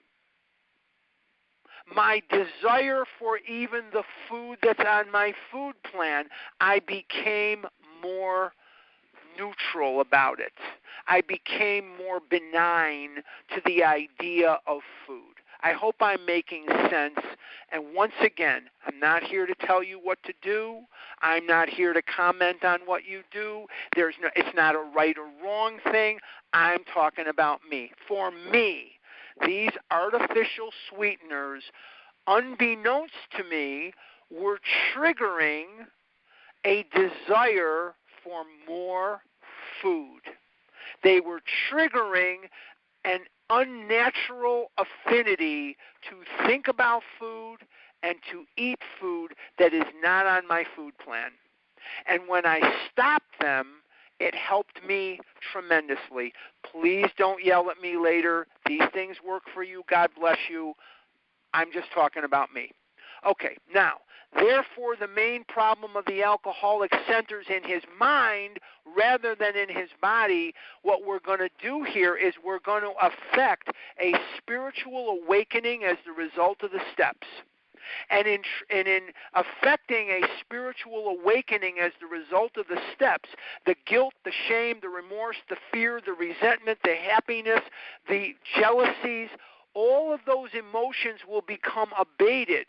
My desire for even the food that's on my food plan, I became more neutral about it. I became more benign to the idea of food. I hope I'm making sense. And once again, I'm not here to tell you what to do. I'm not here to comment on what you do. It's not a right or wrong thing. I'm talking about me. For me, these artificial sweeteners, unbeknownst to me, were triggering a desire for more food. They were triggering an unnatural affinity to think about food and to eat food that is not on my food plan. And when I stopped them, it helped me tremendously. Please don't yell at me later. These things work for you. God bless you. I'm just talking about me. Okay, now, therefore, the main problem of the alcoholic centers in his mind rather than in his body. What we're going to do here is we're going to affect a spiritual awakening as the result of the steps. And in affecting a spiritual awakening as the result of the steps, the guilt, the shame, the remorse, the fear, the resentment, the happiness, the jealousies, all of those emotions will become abated,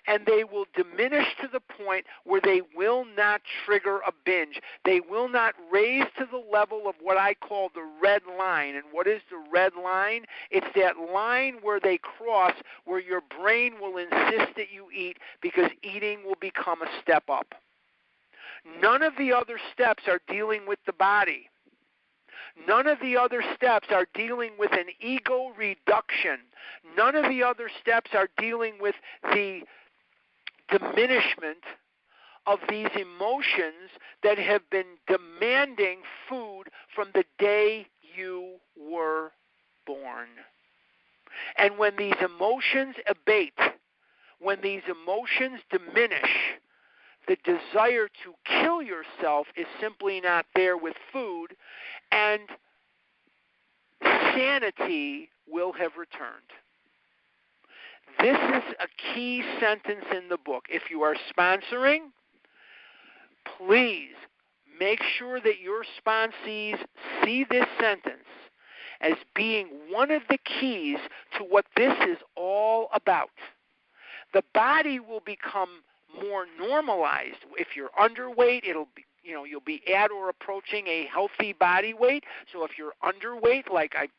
and they will diminish to the point where they will not trigger a binge. They will not raise to the level of what I call the red line. And what is the red line? It's that line where they cross, where your brain will insist that you eat because eating will become a step up. None of the other steps are dealing with the body. None of the other steps are dealing with an ego reduction. None of the other steps are dealing with the diminishment of these emotions that have been demanding food from the day you were born. And when these emotions abate, when these emotions diminish, the desire to kill yourself is simply not there with food, and sanity will have returned. This is a key sentence in the book. If you are sponsoring, please make sure that your sponsees see this sentence as being one of the keys to what this is all about. The body will become more normalized. If you're underweight, it'll be, you'll be at or approaching a healthy body weight. So if you're underweight, like I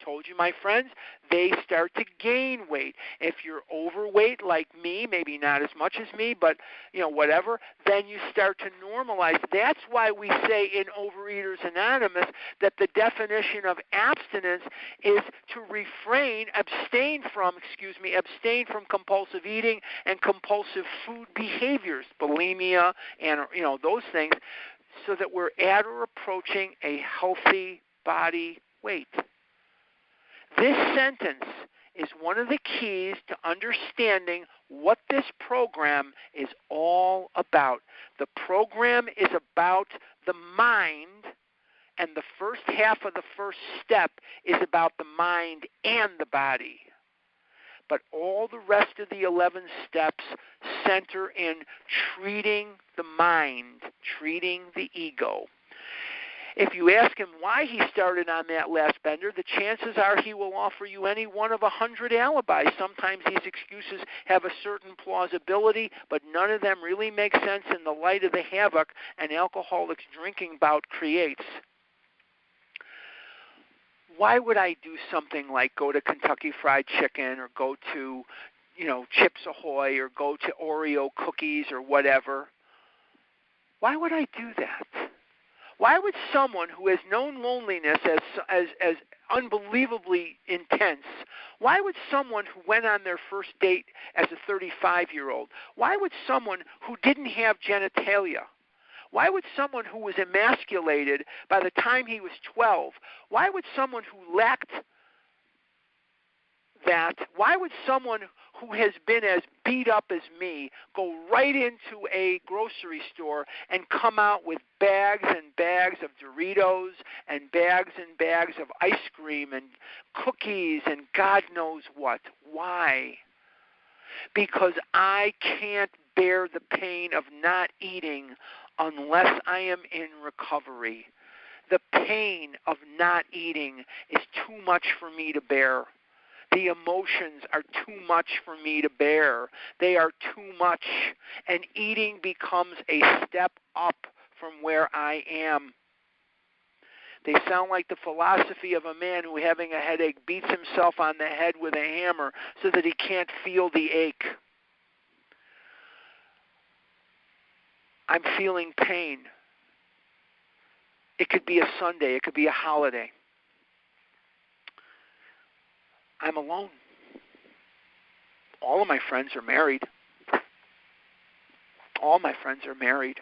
told you, my friends, they start to gain weight. If you're overweight like me, maybe not as much as me, but whatever, then you start to normalize. That's why we say in Overeaters Anonymous that the definition of abstinence is to abstain from compulsive eating and compulsive food behaviors, bulimia and those things, so that we're at or approaching a healthy body weight. This sentence is one of the keys to understanding what this program is all about. The program is about the mind, and the first half of the first step is about the mind and the body. But all the rest of the 11 steps center in treating the mind, treating the ego. If you ask him why he started on that last bender, the chances are he will offer you any one of 100 alibis. Sometimes these excuses have a certain plausibility, but none of them really make sense in the light of the havoc an alcoholic's drinking bout creates. Why would I do something like go to Kentucky Fried Chicken or go to, Chips Ahoy or go to Oreo cookies or whatever? Why would I do that? Why would someone who has known loneliness as unbelievably intense, why would someone who went on their first date as a 35-year-old, why would someone who didn't have genitalia, why would someone who was emasculated by the time he was 12, why would someone who lacked that, why would someone who has been as beat up as me go right into a grocery store and come out with bags and bags of Doritos and bags of ice cream and cookies and God knows what? Why? Because I can't bear the pain of not eating unless I am in recovery. The pain of not eating is too much for me to bear. The emotions are too much for me to bear. They are too much, and eating becomes a step up from where I am. They sound like the philosophy of a man who, having a headache, beats himself on the head with a hammer so that he can't feel the ache. I'm feeling pain. It could be a Sunday. It could be a holiday. I'm alone. All of my friends are married. All my friends are married.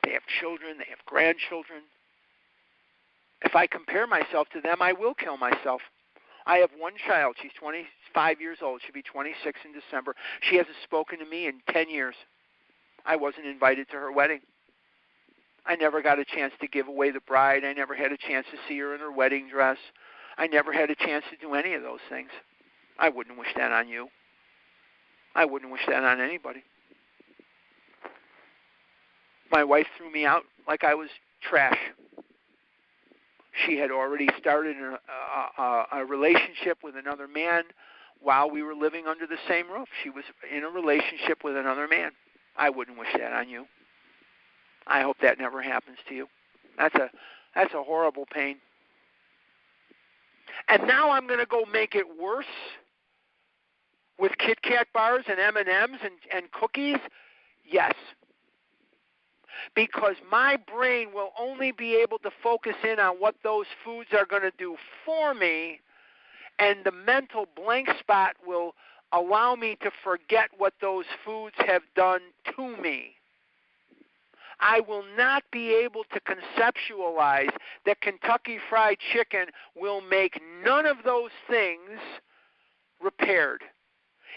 They have children. They have grandchildren. If I compare myself to them, I will kill myself. I have one child. She's 25 years old. She'll be 26 in December. She hasn't spoken to me in 10 years. I wasn't invited to her wedding. I never got a chance to give away the bride. I never had a chance to see her in her wedding dress. I never had a chance to do any of those things. I wouldn't wish that on you. I wouldn't wish that on anybody. My wife threw me out like I was trash. She had already started a relationship with another man while we were living under the same roof. She was in a relationship with another man. I wouldn't wish that on you. I hope that never happens to you. That's a horrible pain. And now I'm going to go make it worse with Kit Kat bars and M&Ms and cookies? Yes. Because my brain will only be able to focus in on what those foods are going to do for me, and the mental blank spot will allow me to forget what those foods have done to me. I will not be able to conceptualize that Kentucky Fried Chicken will make none of those things repaired.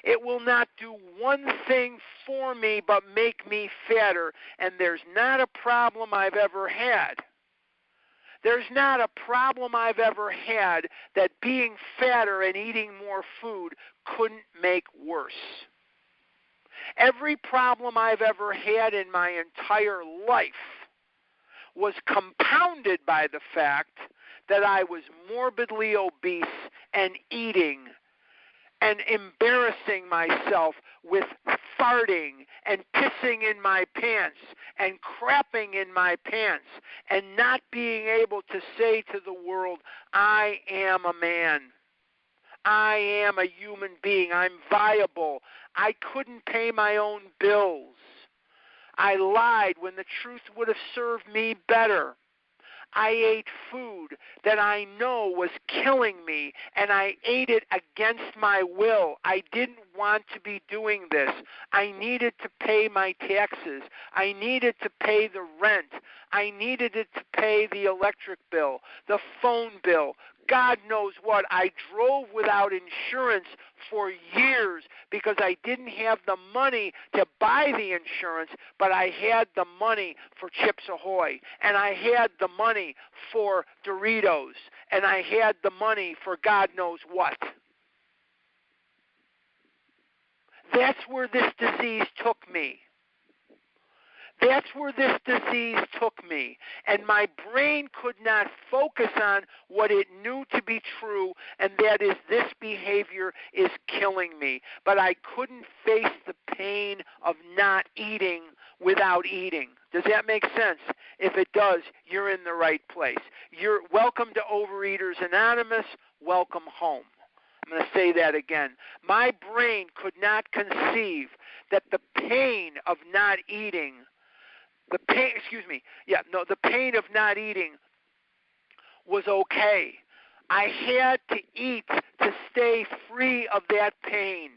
It will not do one thing for me but make me fatter, and there's not a problem I've ever had. There's not a problem I've ever had that being fatter and eating more food couldn't make worse. Every problem I've ever had in my entire life was compounded by the fact that I was morbidly obese and eating and embarrassing myself with farting and pissing in my pants and crapping in my pants and not being able to say to the world, I am a man. I am a human being. I'm viable. I couldn't pay my own bills. I lied when the truth would have served me better. I ate food that I know was killing me, and I ate it against my will. I didn't want to be doing this. I needed to pay my taxes. I needed to pay the rent. I needed it to pay the electric bill, the phone bill, God knows what. I drove without insurance for years because I didn't have the money to buy the insurance, but I had the money for Chips Ahoy, and I had the money for Doritos, and I had the money for God knows what. That's where this disease took me. That's where this disease took me. And my brain could not focus on what it knew to be true, and that is this behavior is killing me. But I couldn't face the pain of not eating without eating. Does that make sense? If it does, you're in the right place. You're welcome to Overeaters Anonymous. Welcome home. I'm going to say that again. My brain could not conceive that the pain of not eating the pain of not eating was okay. I had to eat to stay free of that pain.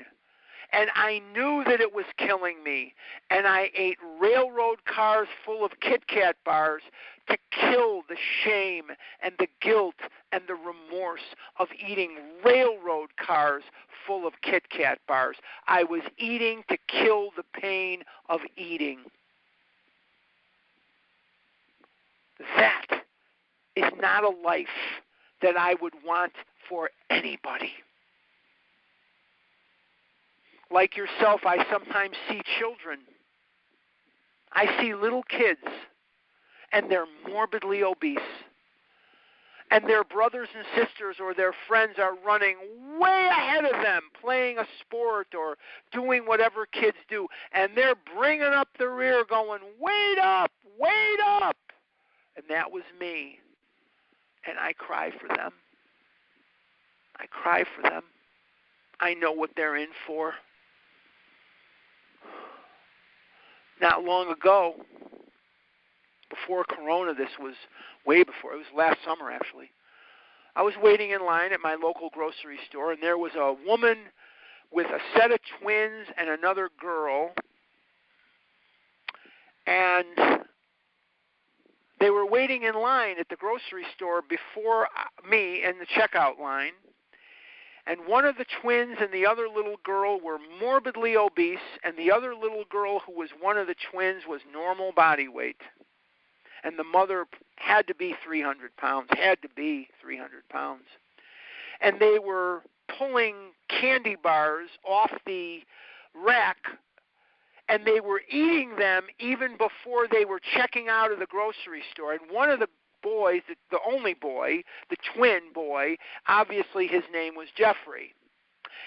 And I knew that it was killing me. And I ate railroad cars full of Kit Kat bars to kill the shame and the guilt and the remorse of eating railroad cars full of Kit Kat bars. I was eating to kill the pain of eating. That is not a life that I would want for anybody. Like yourself, I sometimes see children. I see little kids, and they're morbidly obese. And their brothers and sisters or their friends are running way ahead of them playing a sport or doing whatever kids do. And they're bringing up the rear going, wait up, wait up. And that was me. And I cry for them. I cry for them. I know what they're in for. Not long ago, before Corona, this was way before, it was last summer actually, I was waiting in line at my local grocery store, and there was a woman with a set of twins and another girl, and they were waiting in line at the grocery store before me in the checkout line, and one of the twins and the other little girl were morbidly obese, and the other little girl who was one of the twins was normal body weight. And the mother had to be 300 pounds, And they were pulling candy bars off the rack, and they were eating them even before they were checking out of the grocery store. And one of the boys, the only boy, the twin boy, obviously his name was Jeffrey.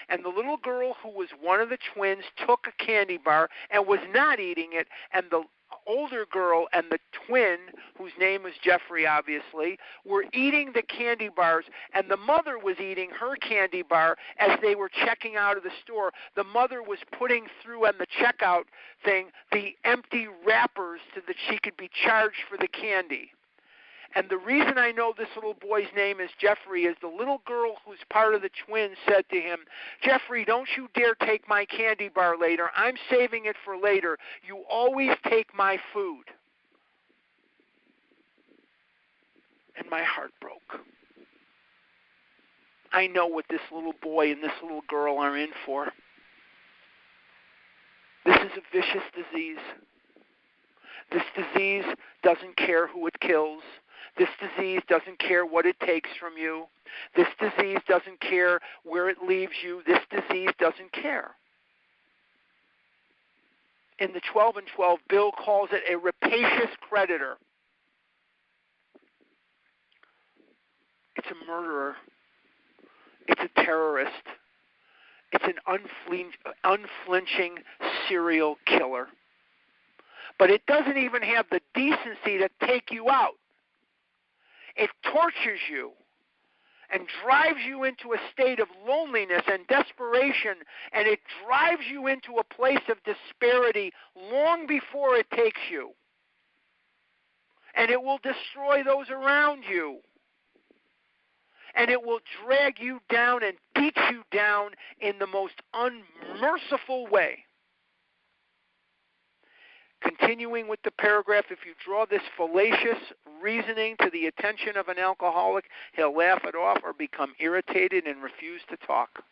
And the little girl who was one of the twins took a candy bar and was not eating it, and the older girl and the twin, whose name was Jeffrey obviously, were eating the candy bars, and the mother was eating her candy bar as they were checking out of the store. The mother was putting through on the checkout thing the empty wrappers so that she could be charged for the candy. And the reason I know this little boy's name is Jeffrey is the little girl who's part of the twins said to him, Jeffrey, don't you dare take my candy bar later. I'm saving it for later. You always take my food. And my heart broke. I know what this little boy and this little girl are in for. This is a vicious disease. This disease doesn't care who it kills. This disease doesn't care what it takes from you. This disease doesn't care where it leaves you. This disease doesn't care. In the 12 and 12, Bill calls it a rapacious creditor. It's a murderer. It's a terrorist. It's an unflinching serial killer. But it doesn't even have the decency to take you out. It tortures you and drives you into a state of loneliness and desperation, and it drives you into a place of disparity long before it takes you. And it will destroy those around you. And it will drag you down and beat you down in the most unmerciful way. Continuing with the paragraph, if you draw this fallacious reasoning to the attention of an alcoholic, he'll laugh it off or become irritated and refuse to talk.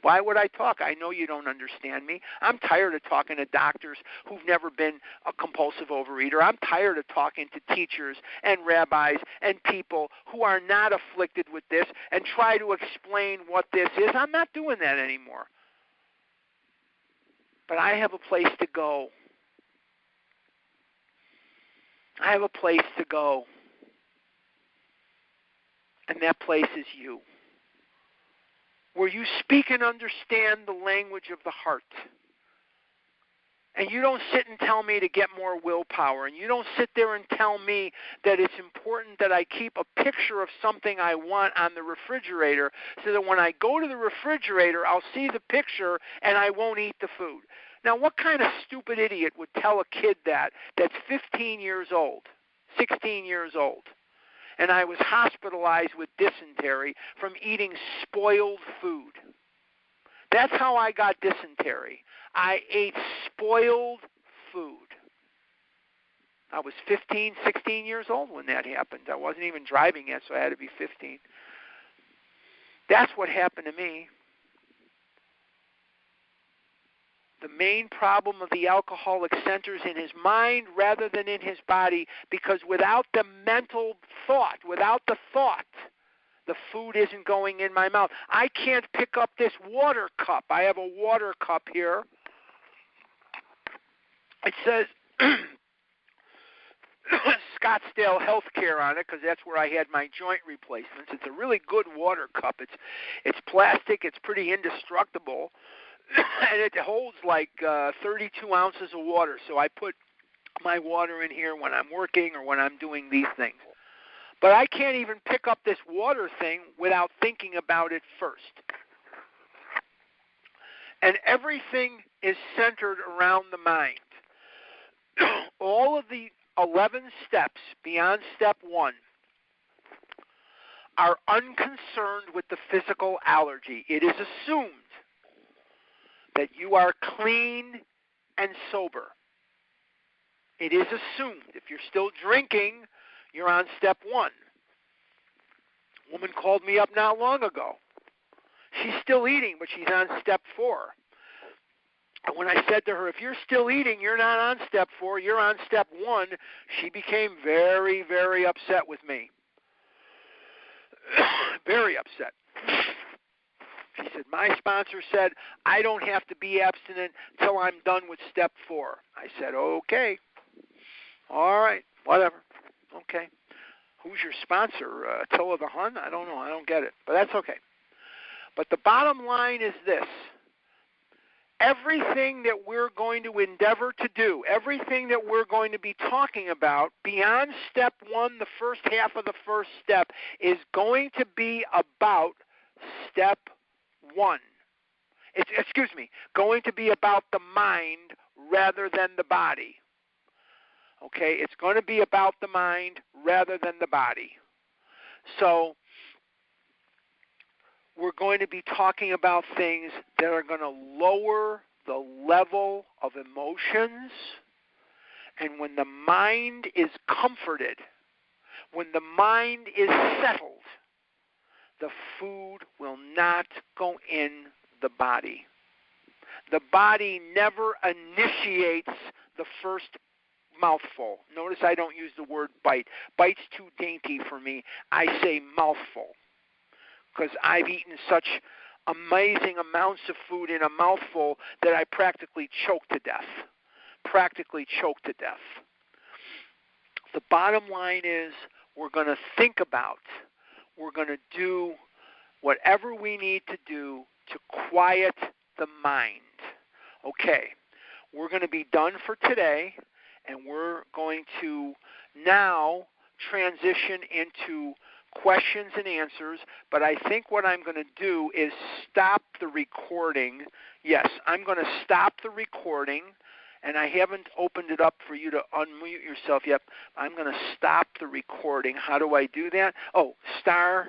Why would I talk? I know you don't understand me. I'm tired of talking to doctors who've never been a compulsive overeater. I'm tired of talking to teachers and rabbis and people who are not afflicted with this and try to explain what this is. I'm not doing that anymore. But I have a place to go. I have a place to go, and that place is you, where you speak and understand the language of the heart. And you don't sit and tell me to get more willpower, and you don't sit there and tell me that it's important that I keep a picture of something I want on the refrigerator so that when I go to the refrigerator, I'll see the picture and I won't eat the food. Now, what kind of stupid idiot would tell a kid that's 15 years old, 16 years old, and I was hospitalized with dysentery from eating spoiled food? That's how I got dysentery. I ate spoiled food. I was 15, 16 years old when that happened. I wasn't even driving yet, so I had to be 15. That's what happened to me. The main problem of the alcoholic centers in his mind rather than in his body, because without the mental thought, the food isn't going in my mouth. I can't pick up this water cup. I have a water cup here. It says Scottsdale Healthcare on it because that's where I had my joint replacements. It's a really good water cup. It's plastic. It's pretty indestructible, and it holds like 32 ounces of water. So I put my water in here when I'm working or when I'm doing these things. But I can't even pick up this water thing without thinking about it first. And everything is centered around the mind. All of the 11 steps beyond step 1 are unconcerned with the physical allergy. It is assumed that you are clean and sober. It is assumed. If you're still drinking, you're on step 1. A woman called me up not long ago. She's still eating, but she's on step 4. And when I said to her, if you're still eating, you're not on step 4, you're on step 1, she became very, very upset with me. Very upset. She said, my sponsor said, I don't have to be abstinent till I'm done with step 4. I said, okay. All right, whatever. Okay. Who's your sponsor? Attila the Hun? I don't know. I don't get it. But that's okay. But the bottom line is this. Everything that we're going to endeavor to do, everything that we're going to be talking about beyond step 1, the first half of the first step, is going to be about step 1. Going to be about the mind rather than the body. Okay, it's going to be about the mind rather than the body. So we're going to be talking about things that are going to lower the level of emotions. And when the mind is comforted, when the mind is settled, the food will not go in the body. The body never initiates the first mouthful. Notice I don't use the word bite. Bite's too dainty for me. I say mouthful, because I've eaten such amazing amounts of food in a mouthful that I practically choke to death. The bottom line is we're going to think about, we're going to do whatever we need to do to quiet the mind. Okay, we're going to be done for today, and we're going to now transition into questions and answers, but I think what I'm going to do is stop the recording. Yes, I'm going to stop the recording, and I haven't opened it up for you to unmute yourself yet. I'm going to stop the recording. How do I do that? Oh, star